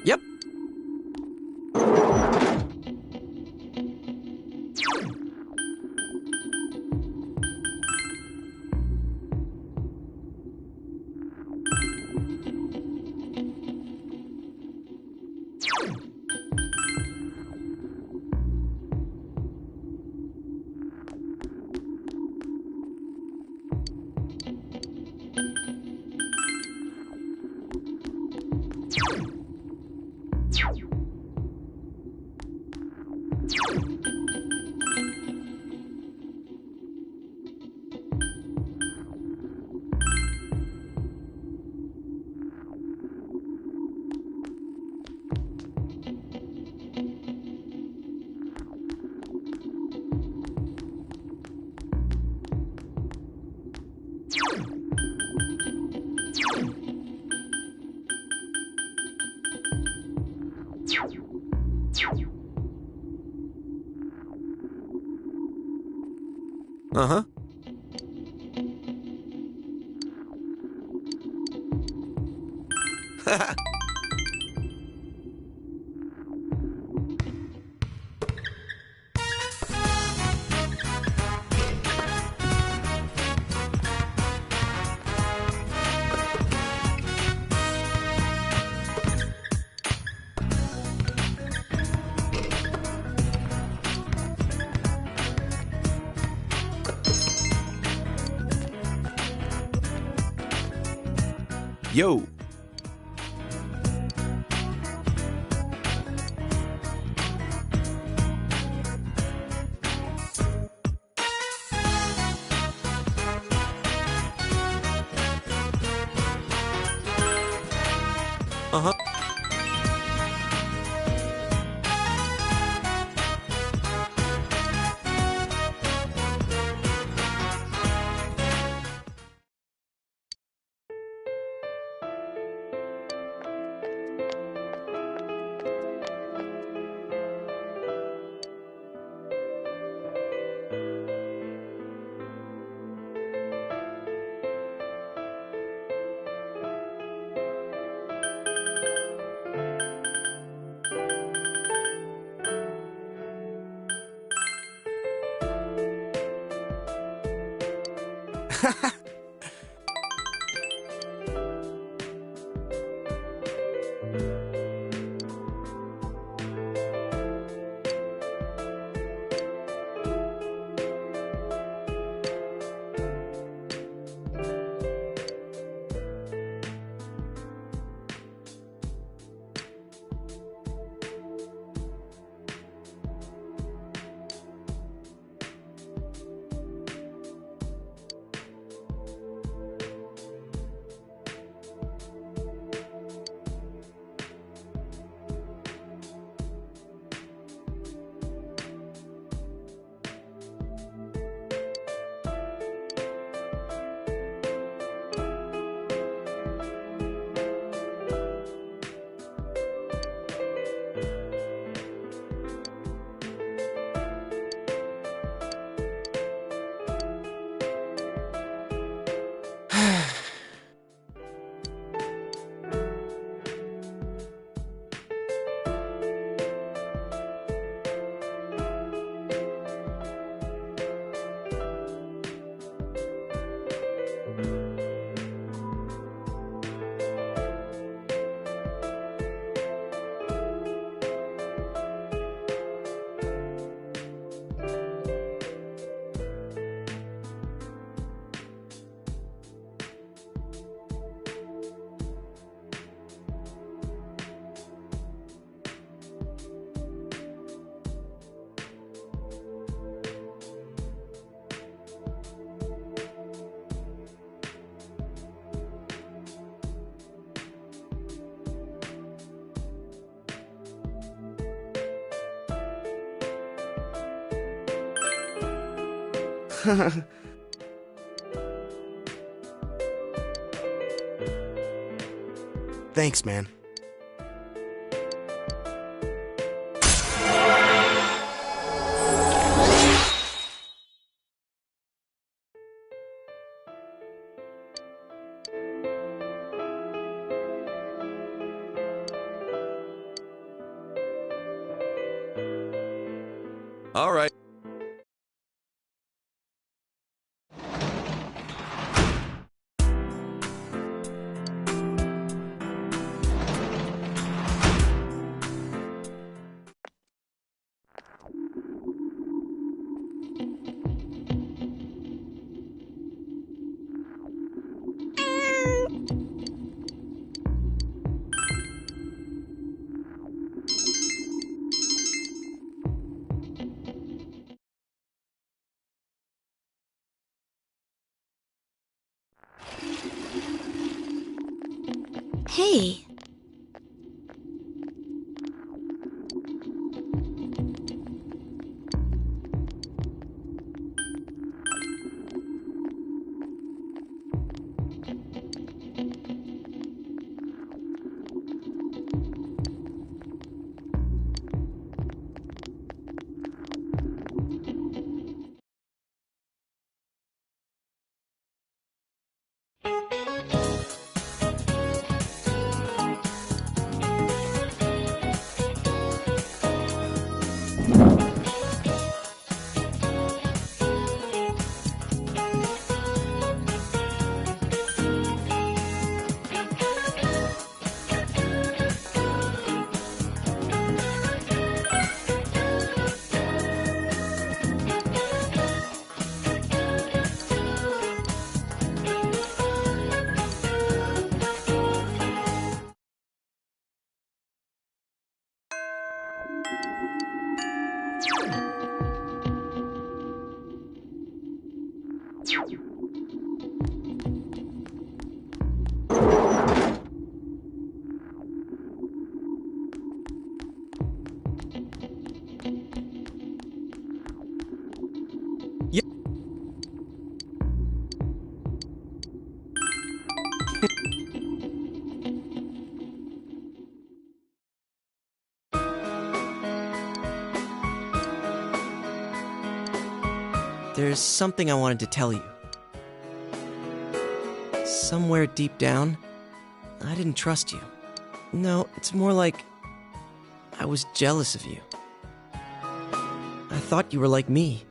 Yep. Uh-huh. Yo! Uh-huh. Thanks, man. All right. Hey. There's something I wanted to tell you. Somewhere deep down, I didn't trust you. No, it's more like I was jealous of you. I thought you were like me,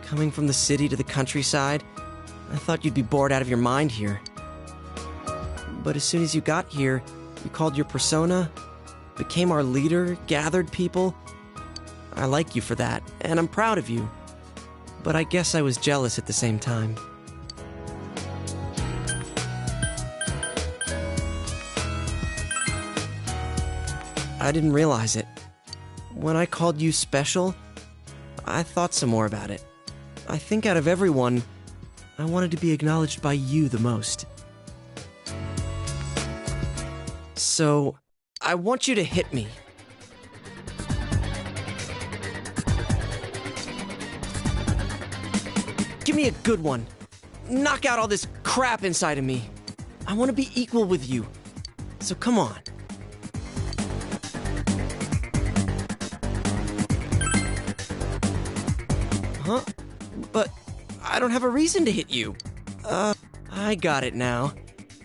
coming from the city to the countryside. I thought you'd be bored out of your mind here. But as soon as you got here, you called your persona, became our leader, gathered people. I like you for that, and I'm proud of you. But I guess I was jealous at the same time. I didn't realize it. When I called you special, I thought some more about it. I think out of everyone, I wanted to be acknowledged by you the most. So, I want you to hit me. Give me a good one. Knock out all this crap inside of me. I want to be equal with you. So come on. Huh? But I don't have a reason to hit you. I got it now.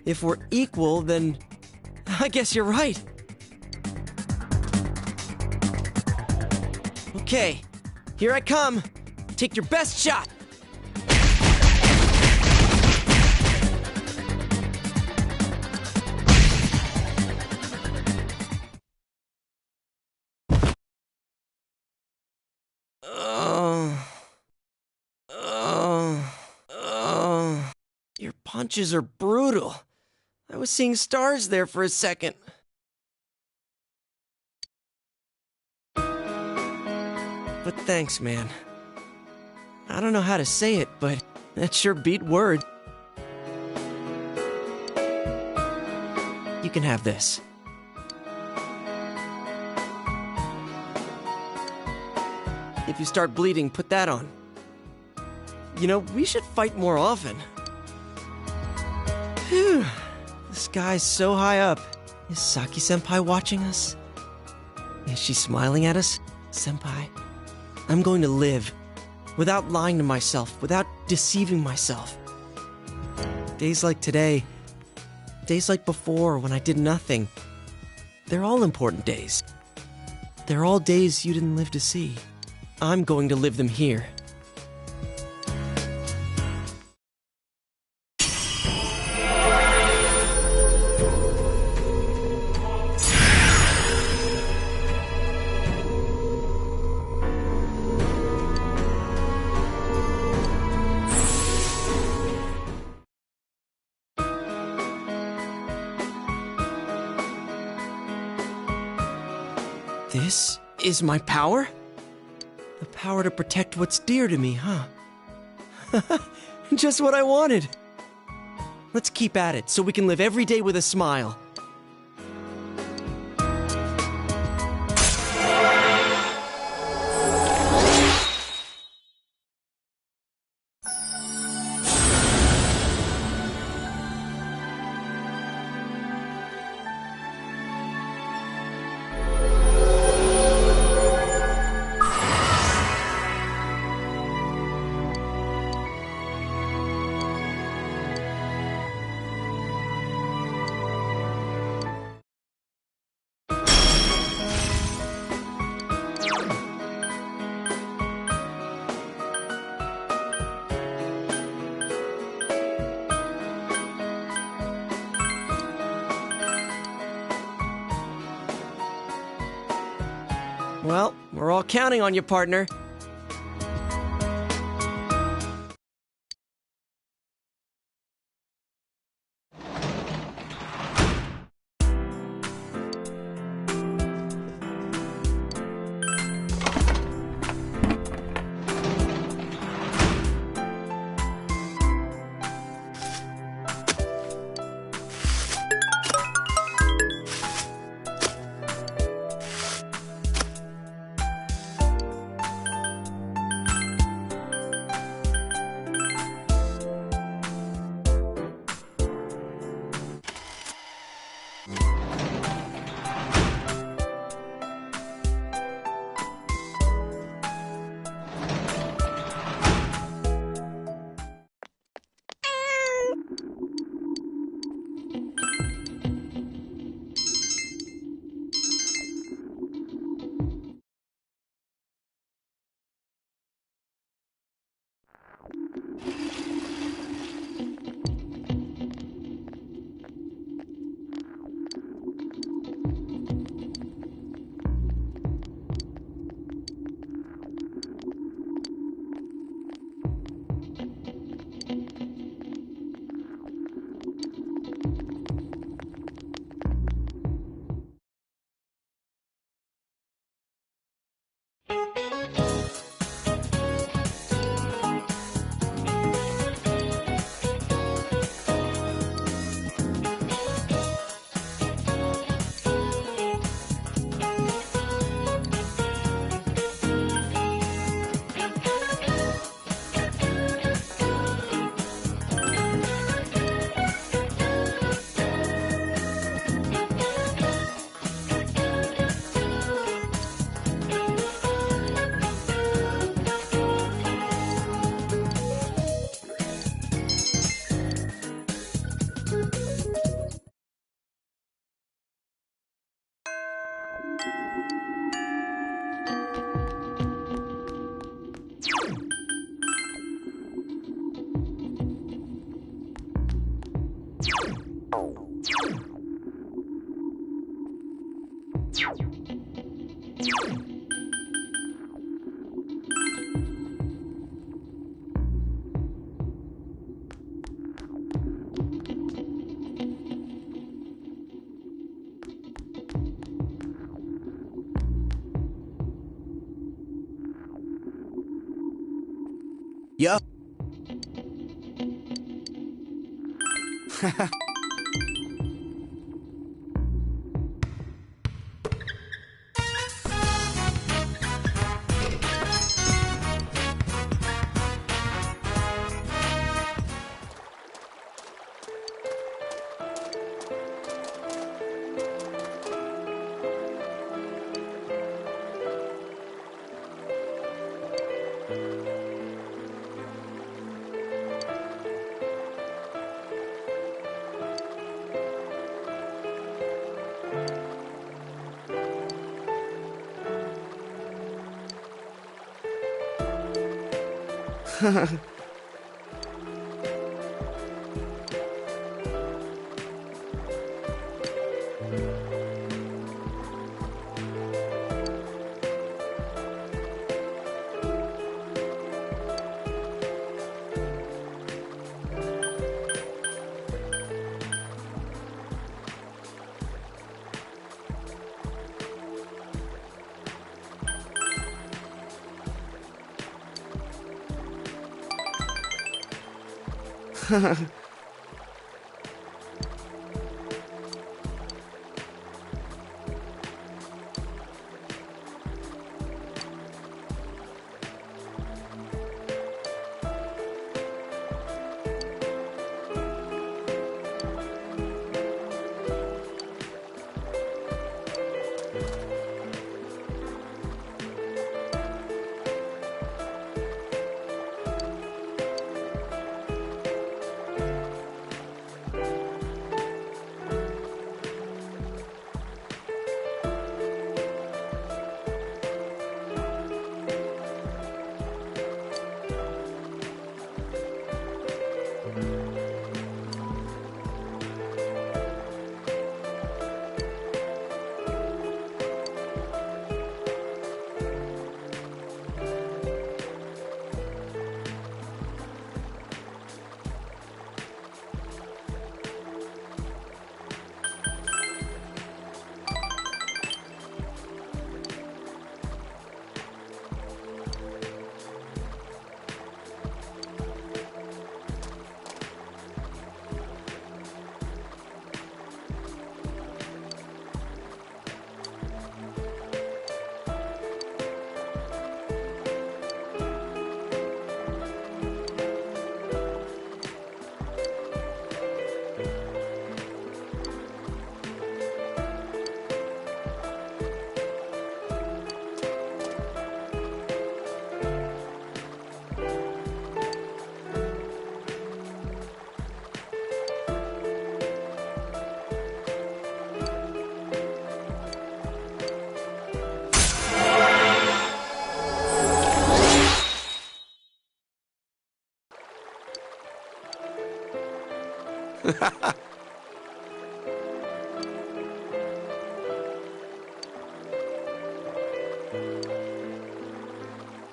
If we're equal, then I guess you're right. Okay, here I come. Take your best shot. Your punches are brutal. I was seeing stars there for a second. But thanks, man. I don't know how to say it, but that sure beat word. You can have this. If you start bleeding, put that on. You know, we should fight more often. Phew. The sky's so high up. Is Saki-senpai watching us? Is she smiling at us? Senpai, I'm going to live. Without lying to myself, without deceiving myself. Days like today, days like before when I did nothing, they're all important days. They're all days you didn't live to see. I'm going to live them here. This is my power? The power to protect what's dear to me, huh? Just what I wanted. Let's keep at it so we can live every day with a smile. Well, we're all counting on you, partner.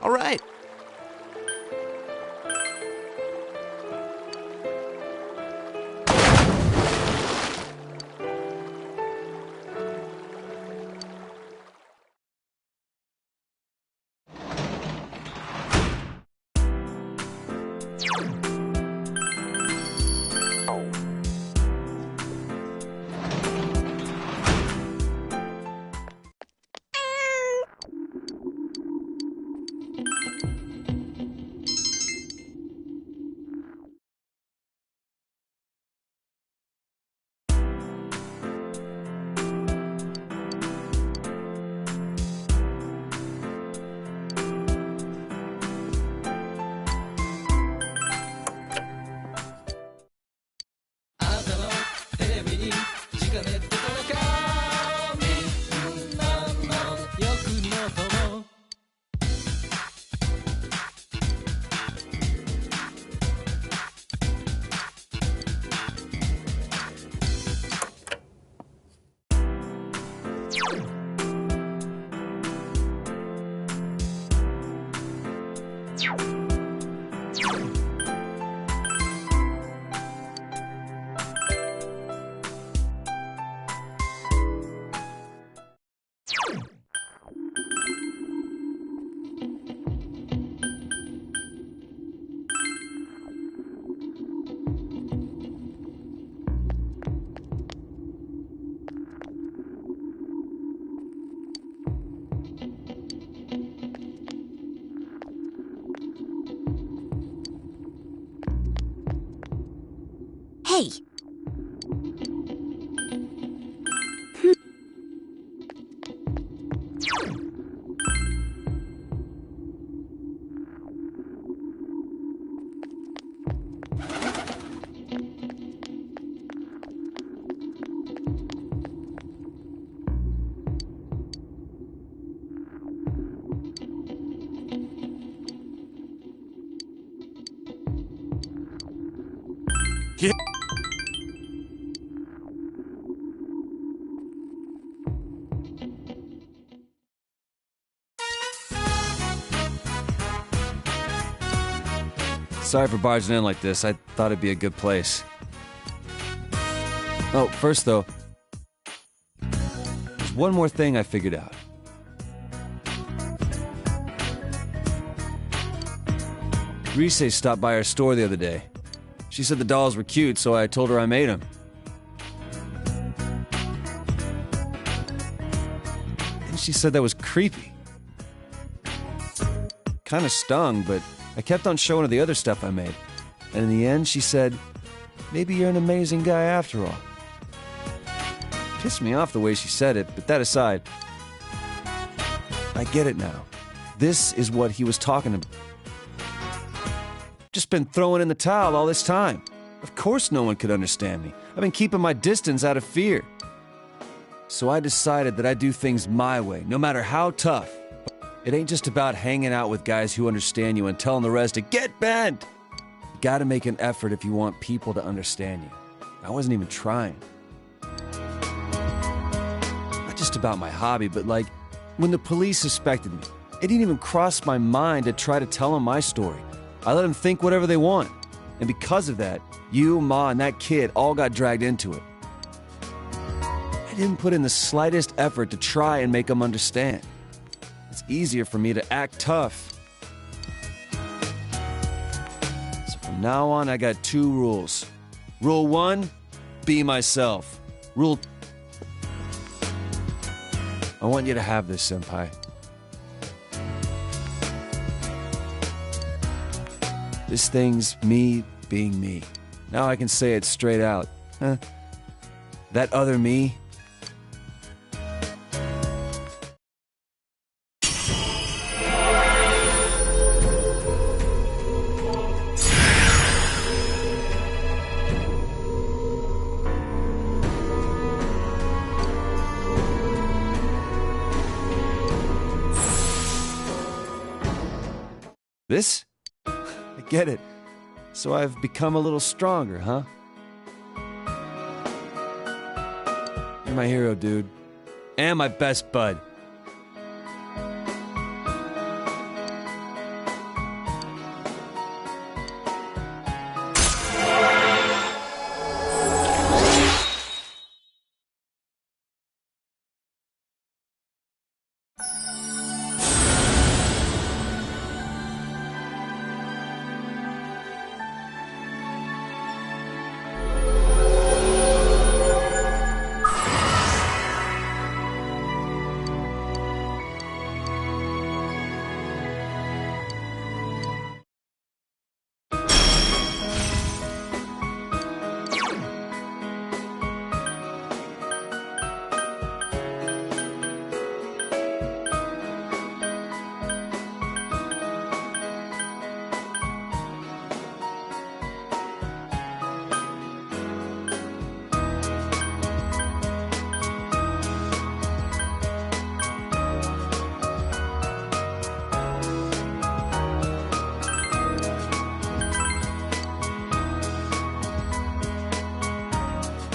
All right. Hey! Yeah. Sorry for barging in like this. I thought it'd be a good place. Oh, first though, there's one more thing I figured out. Rise stopped by our store the other day. She said the dolls were cute, so I told her I made them. And she said that was creepy. Kinda stung, but I kept on showing her the other stuff I made. And in the end, she said, maybe you're an amazing guy after all. Pissed me off the way she said it, but that aside, I get it now. This is what he was talking about. Just been throwing in the towel all this time. Of course no one could understand me. I've been keeping my distance out of fear. So I decided that I'd do things my way, no matter how tough. It ain't just about hanging out with guys who understand you and telling the rest to get bent. You gotta make an effort if you want people to understand you. I wasn't even trying. Not just about my hobby, but like, when the police suspected me, it didn't even cross my mind to try to tell them my story. I let them think whatever they want. And because of that, you, Ma, and that kid all got dragged into it. I didn't put in the slightest effort to try and make them understand. It's easier for me to act tough. So from now on, I got 2 rules. Rule 1, be myself. Rule... I want you to have this, Senpai. This thing's me being me. Now I can say it straight out. Huh? That other me... This? I get it. So I've become a little stronger, huh? You're my hero, dude. And my best bud.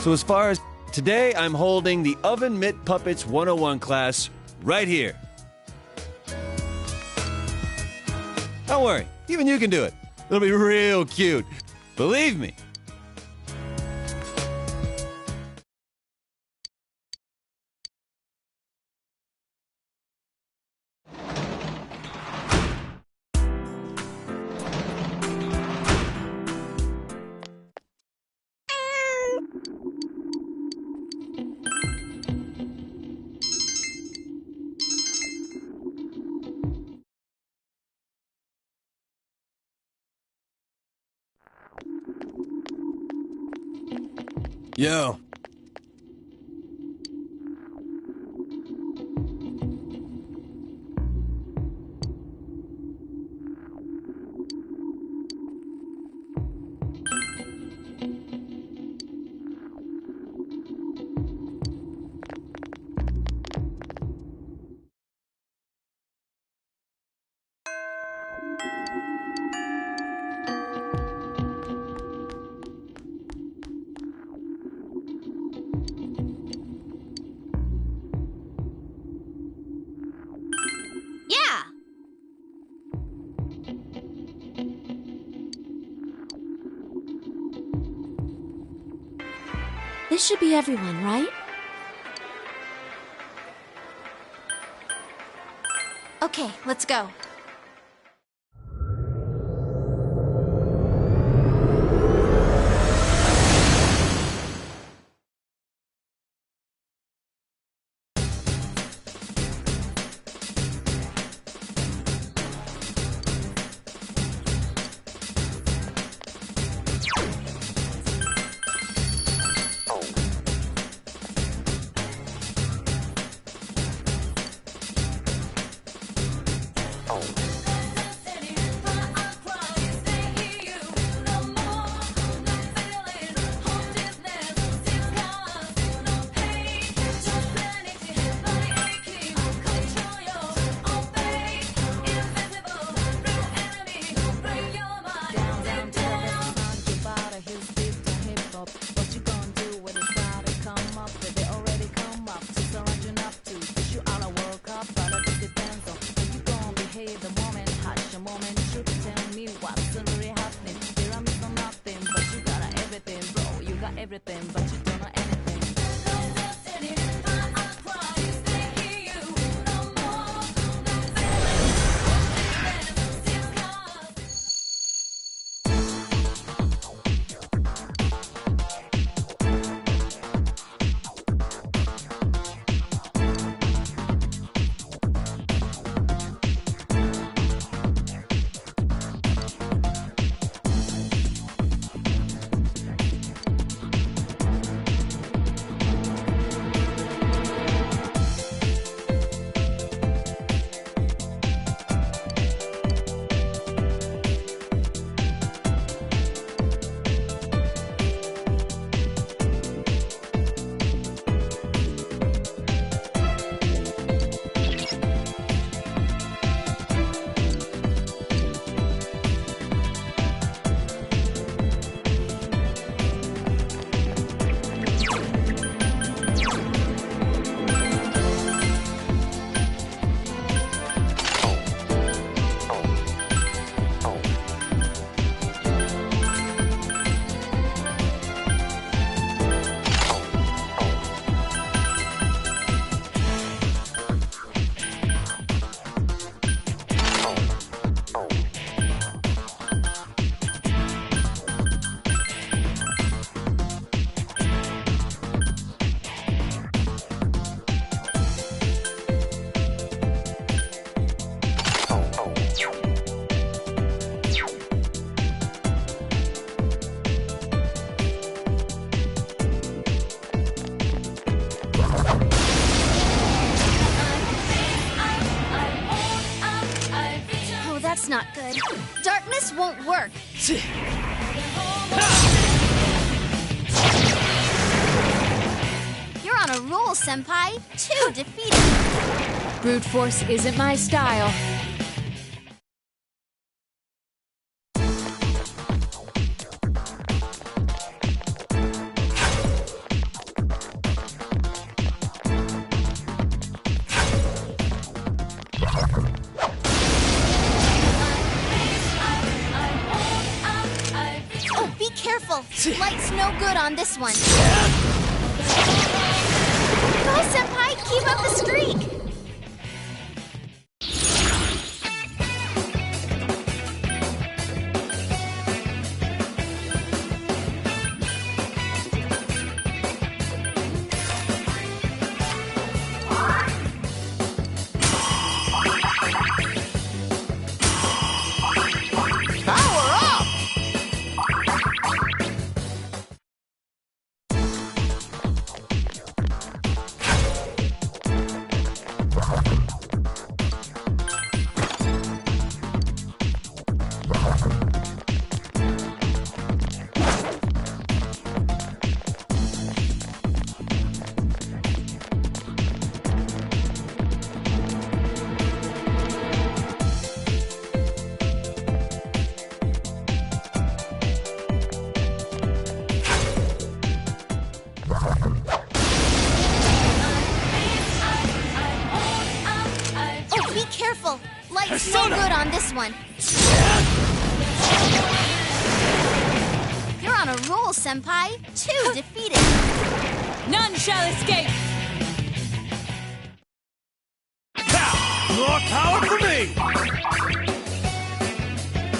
So as far as today, I'm holding the Oven Mitt Puppets 101 class right here. Don't worry, even you can do it. It'll be real cute. Believe me. Yo. Yeah! This should be everyone, right? Okay, let's go. That's not good. Darkness won't work. You're on a roll, Senpai. 2 defeated. Brute force isn't my style. Oh, be careful. Light's no good on this one. Bye, Senpai. Keep up the streak. this one. You're on a roll, Senpai. 2 defeated. None shall escape! More power for me!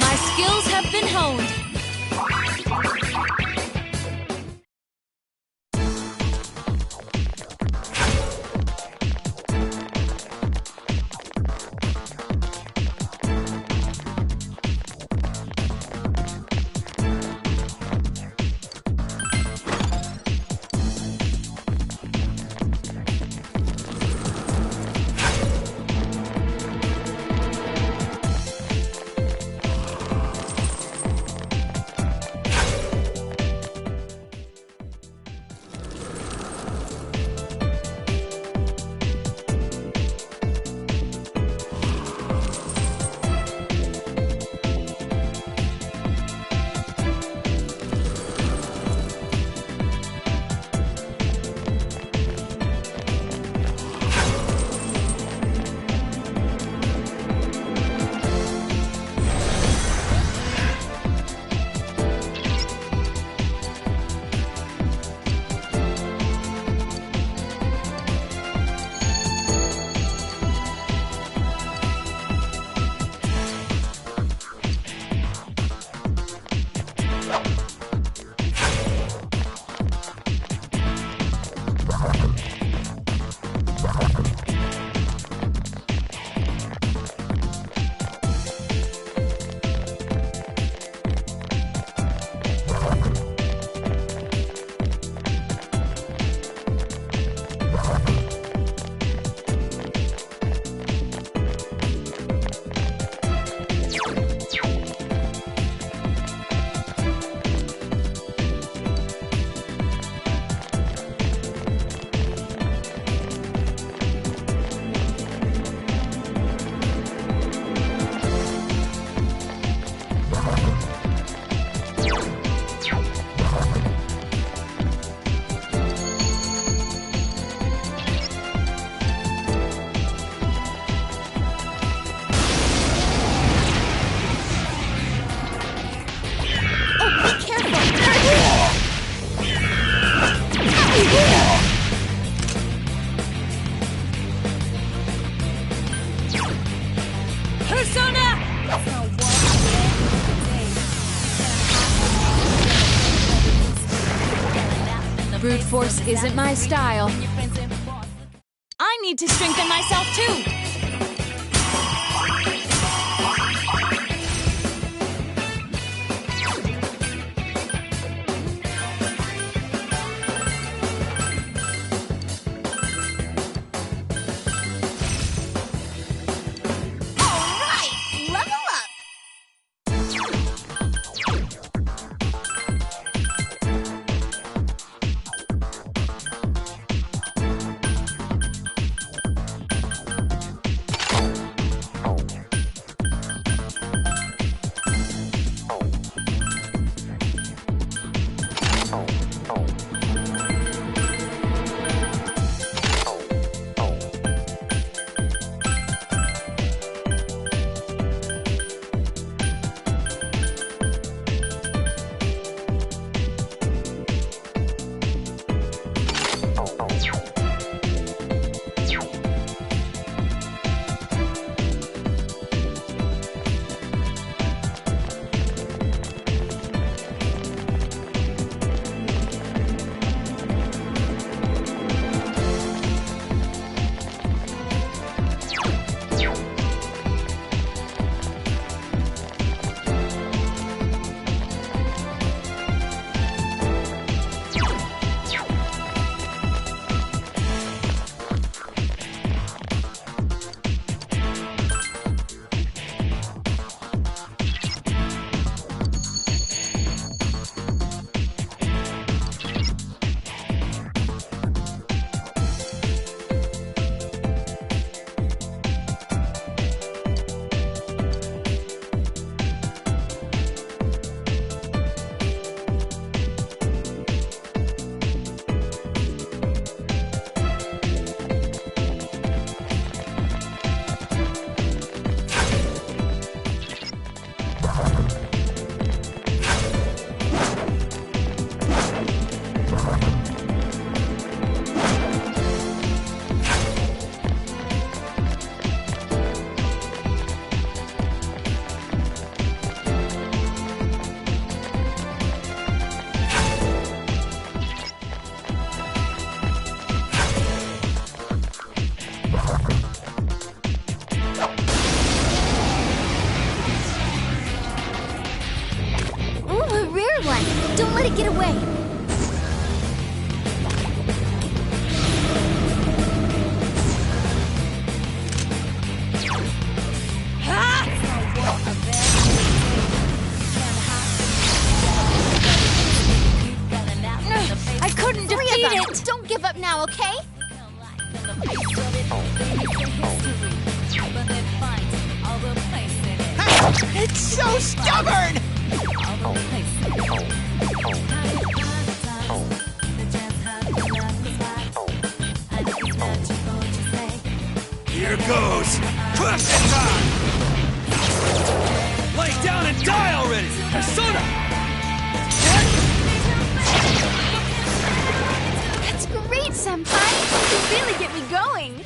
My skills have been honed. Brute force isn't my style. I need to strengthen myself too! away. I couldn't defeat it! Don't give up now, okay? It's so stubborn! Here goes! Crush time! Lay down and die already! Persona! That's great, Senpai! You really get me going!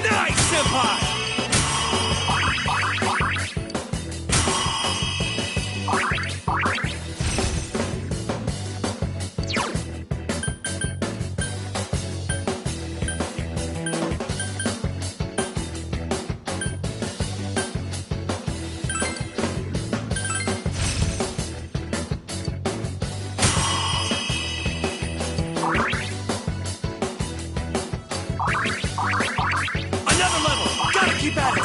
Nice, Senpai! Another level! Gotta keep at it!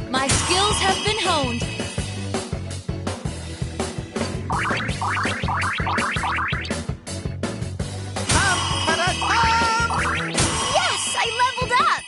My skills have been honed. Yes! I leveled up!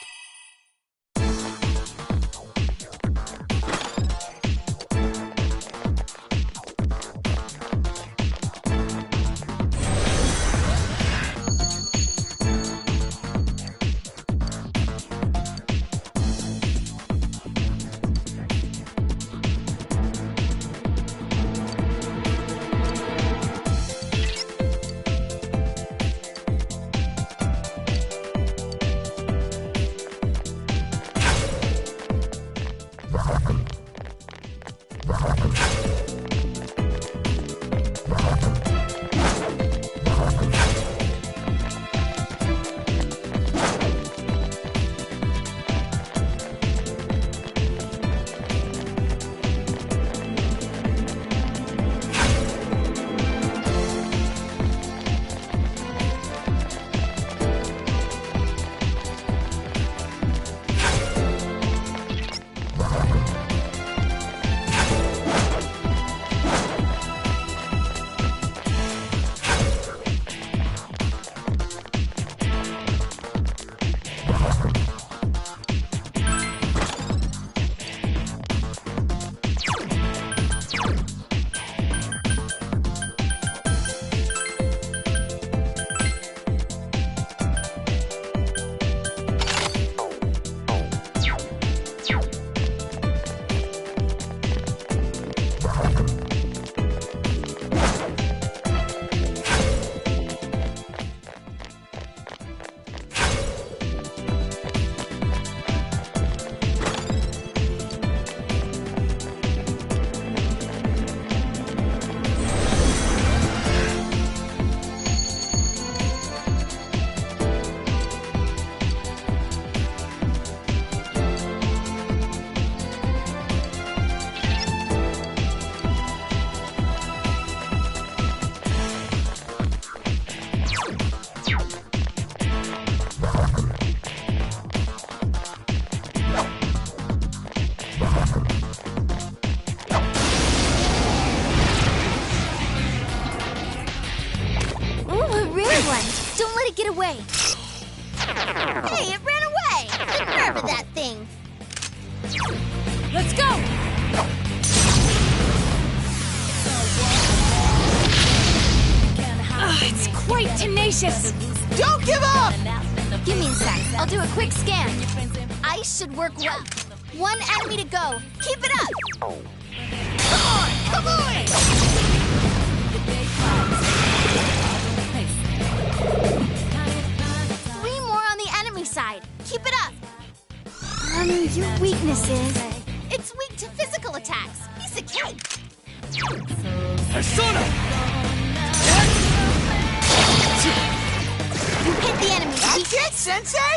Don't let it get away. Hey, it ran away. The nerve of that thing. Let's go! It's quite tenacious. Don't give up! Give me a sec. I'll do a quick scan. Ice should work well. One enemy to go. Keep it up! Come on! Come on! 3 more on the enemy side. Keep it up! Your weakness is... It's weak to physical attacks. Piece of cake! Persona! You hit the enemy's That's weakness. it, Sensei!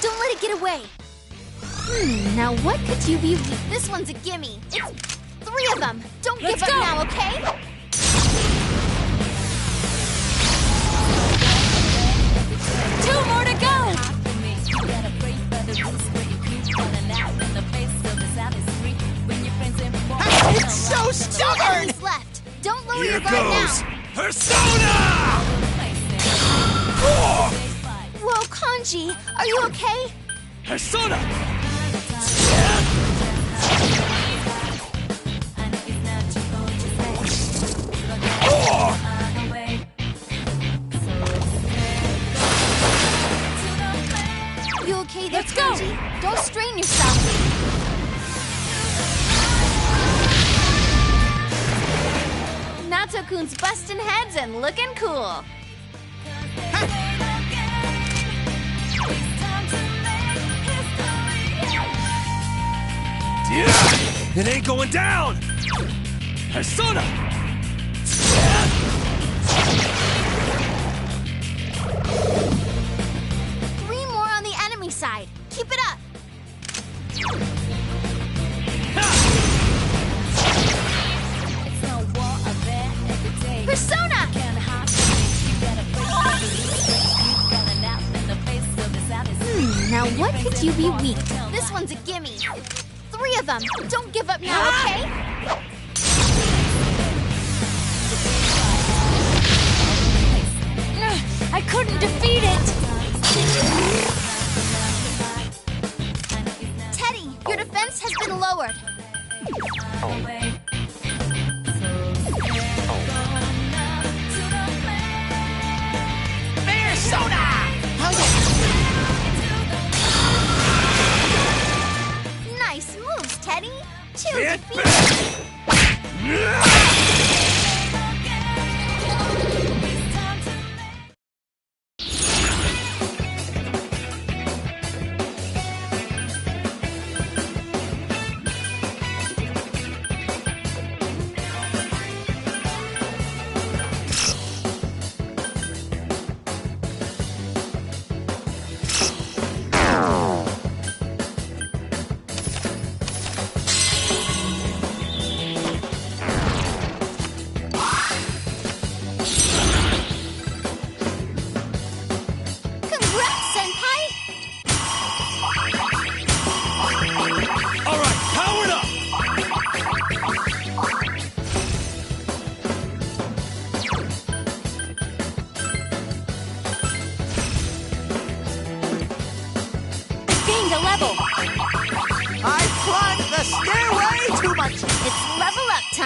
Don't let it get away. Now what could you be? This one's a gimme. It's 3 of them. Don't give up now, okay? Two more to go! It's so stubborn! Enemies left. Don't lower Here your guard goes now. Persona! Whoa, Kanji, are you okay? Persona! You okay there, Kanji? Don't strain yourself. Nato-kun's busting heads and looking cool. Yeah! It ain't going down! Persona! Three more on the enemy side. Keep it up. Persona! Now what could you be weak? This one's a gimme. 3 of them. Don't give up now, okay? I couldn't defeat it! Teddy, your defense has been lowered. Persona! Nice moves, Teddy. 2 Get defeated.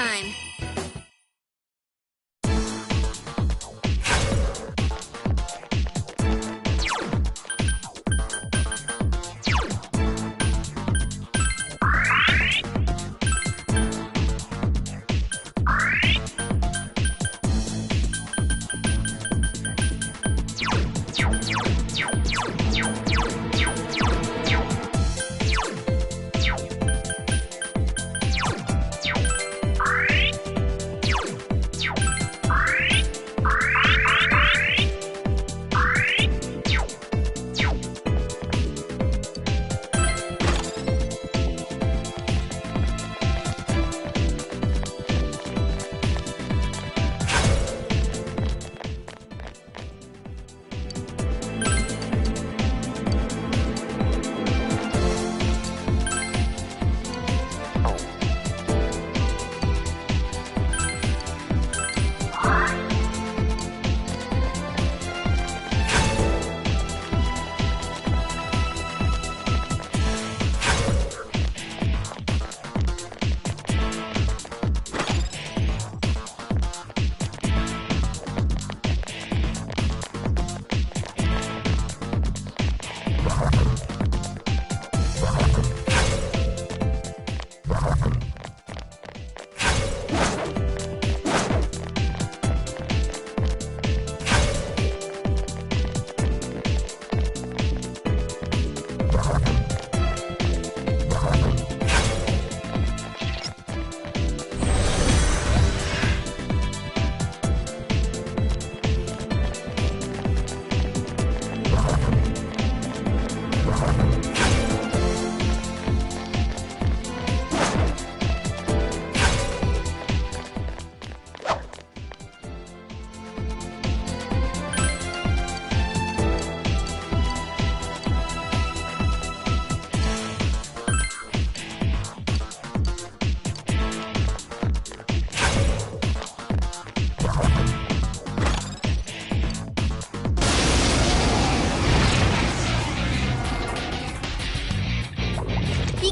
time.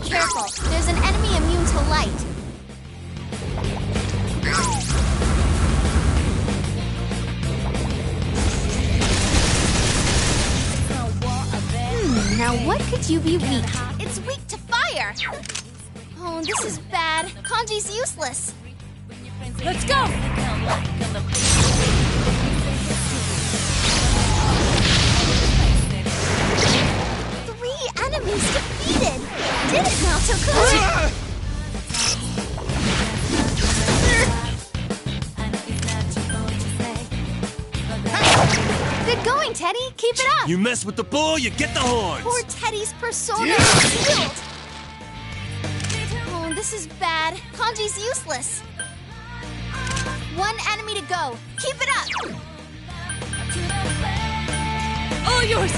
Careful, there's an enemy immune to light. Now what could you be weak? It's weak to fire! Oh, this is bad. Kanji's useless. Let's go! 3 enemies defeated! Did it now, Tokuji? Good going, Teddy. Keep it up. You mess with the bull, you get the horns. Poor Teddy's persona is sealed. Oh, this is bad. Kanji's useless. 1 enemy to go. Keep it up. All yours!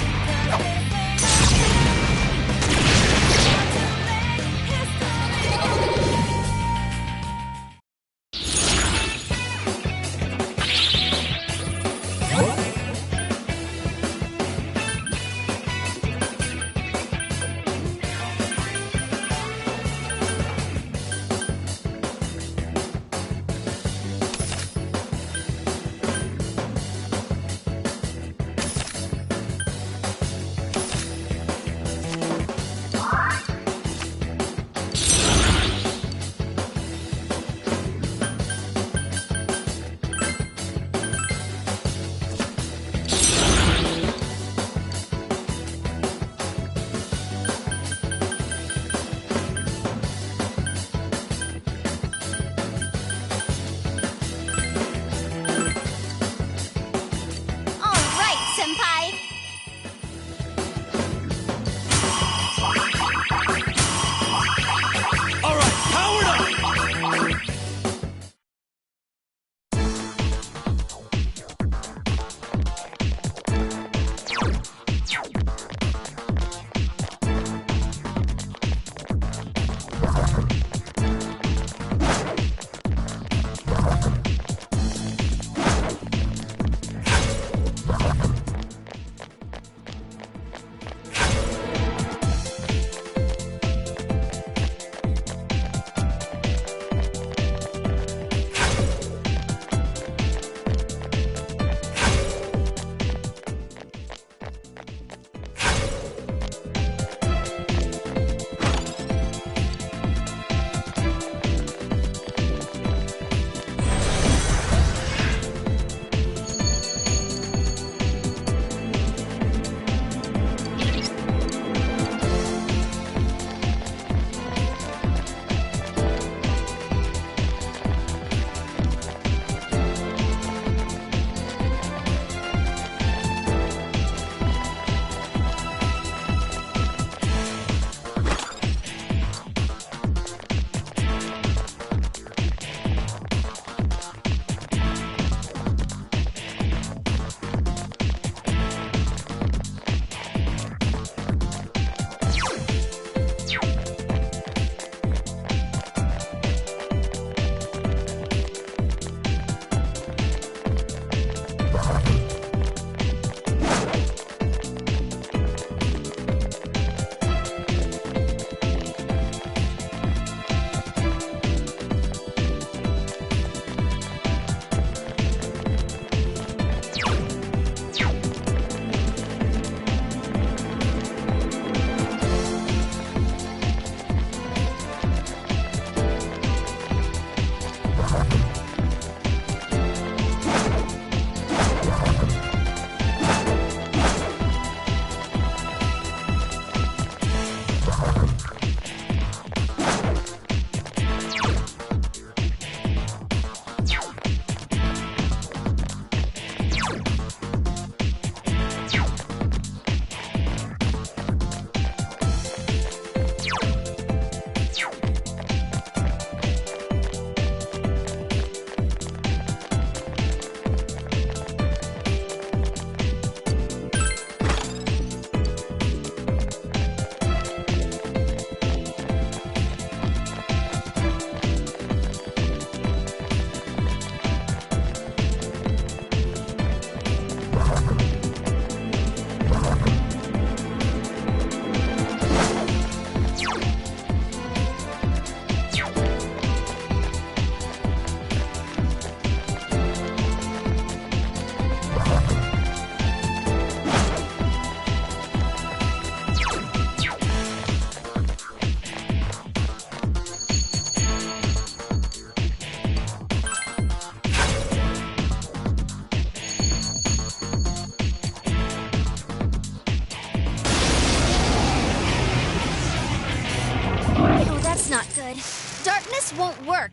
This won't work.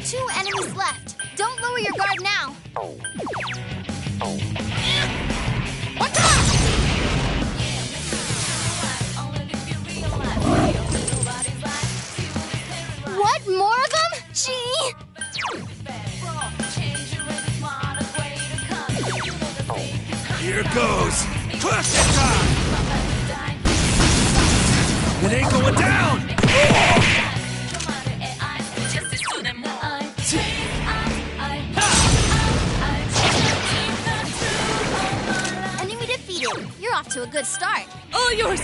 Two enemies left. Don't lower your guard now. What's up? What? More of them? Gee! Here goes! Classic time! It ain't going down! Enemy defeated. You're off to a good start. All yours!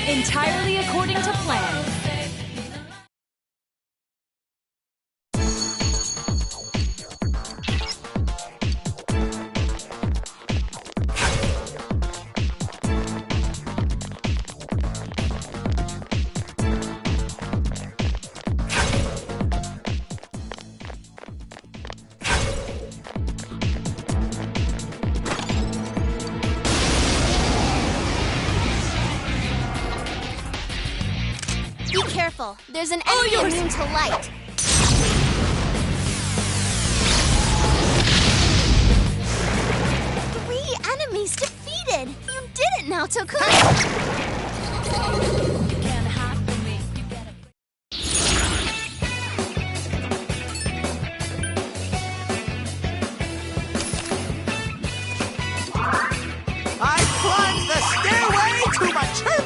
Entirely according to plan. Be careful. There's an enemy immune to light. 3 enemies defeated. You did it, Naotoku. I climbed the stairway to my church!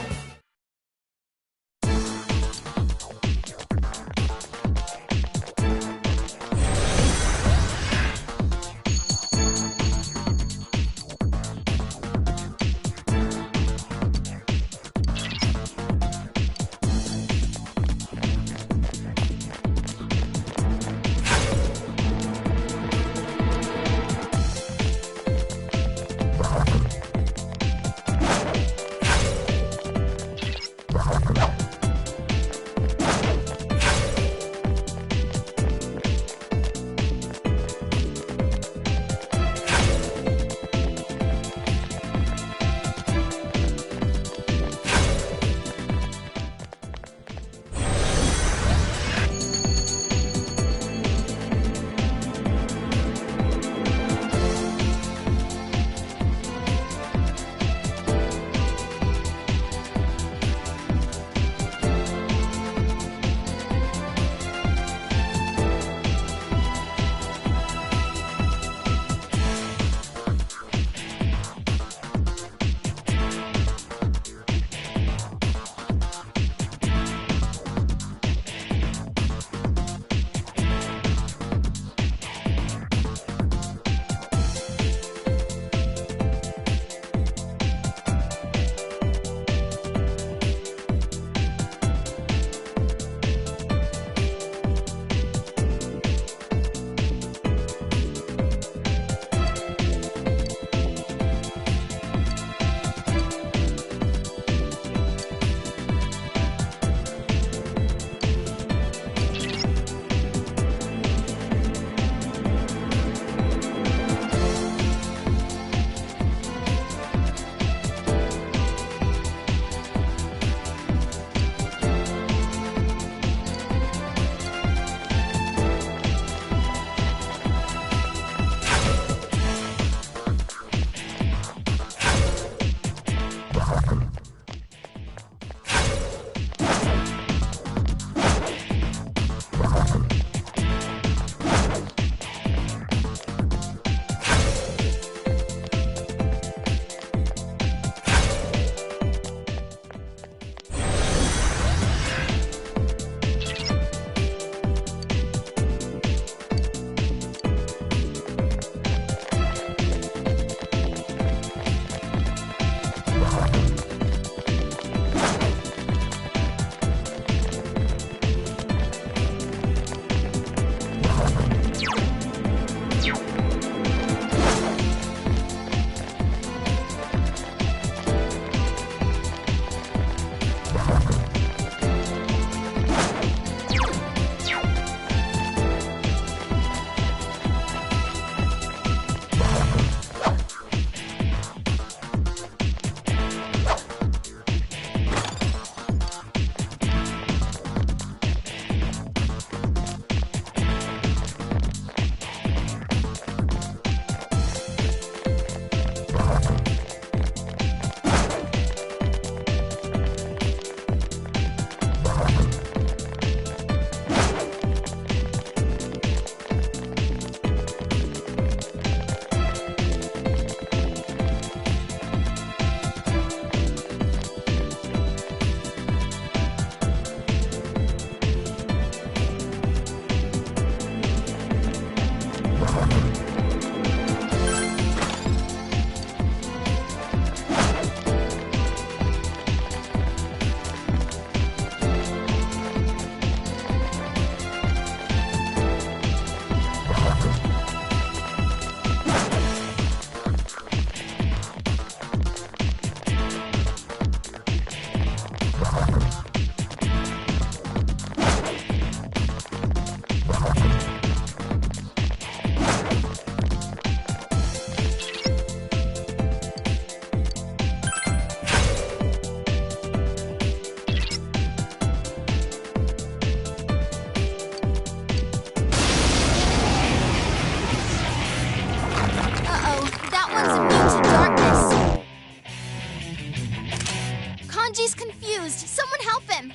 Kanji's confused. Someone help him.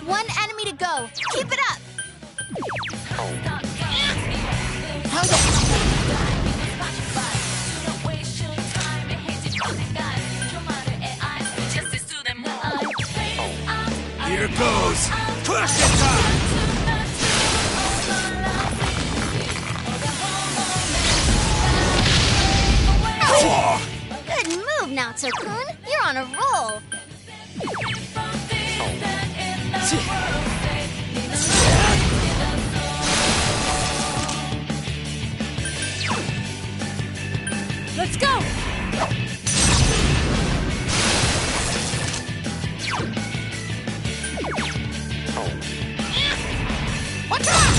One enemy to go. Keep it up. Here goes! Crush it time! Good move, Naotsu-kun. You're on a roll. Let's go! Watch out!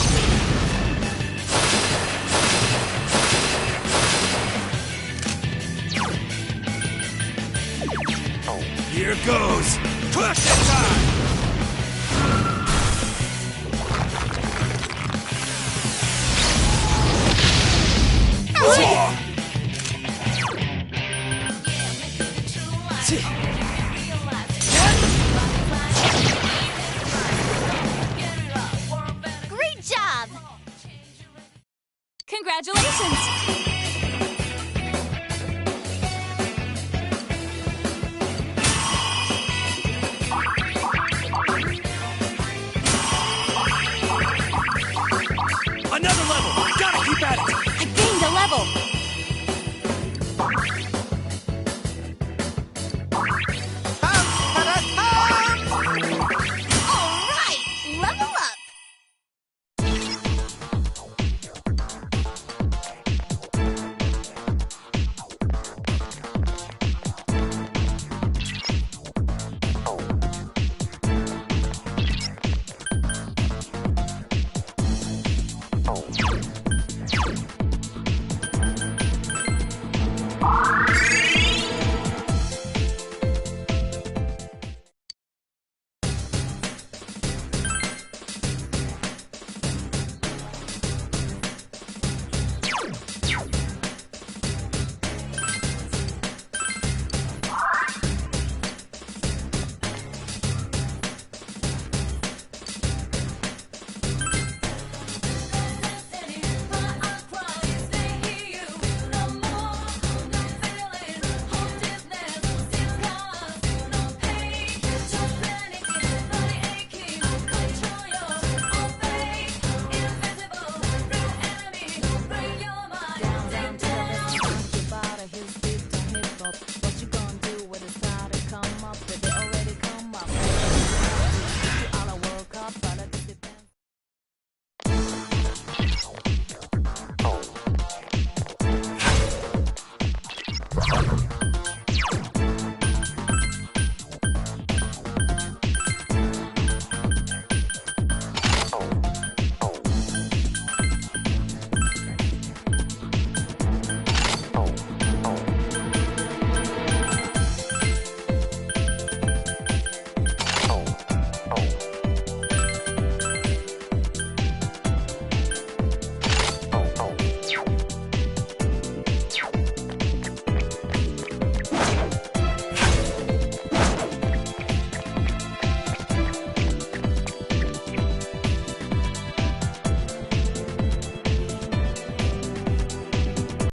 Here goes! Crush it time! Great job! Congratulations!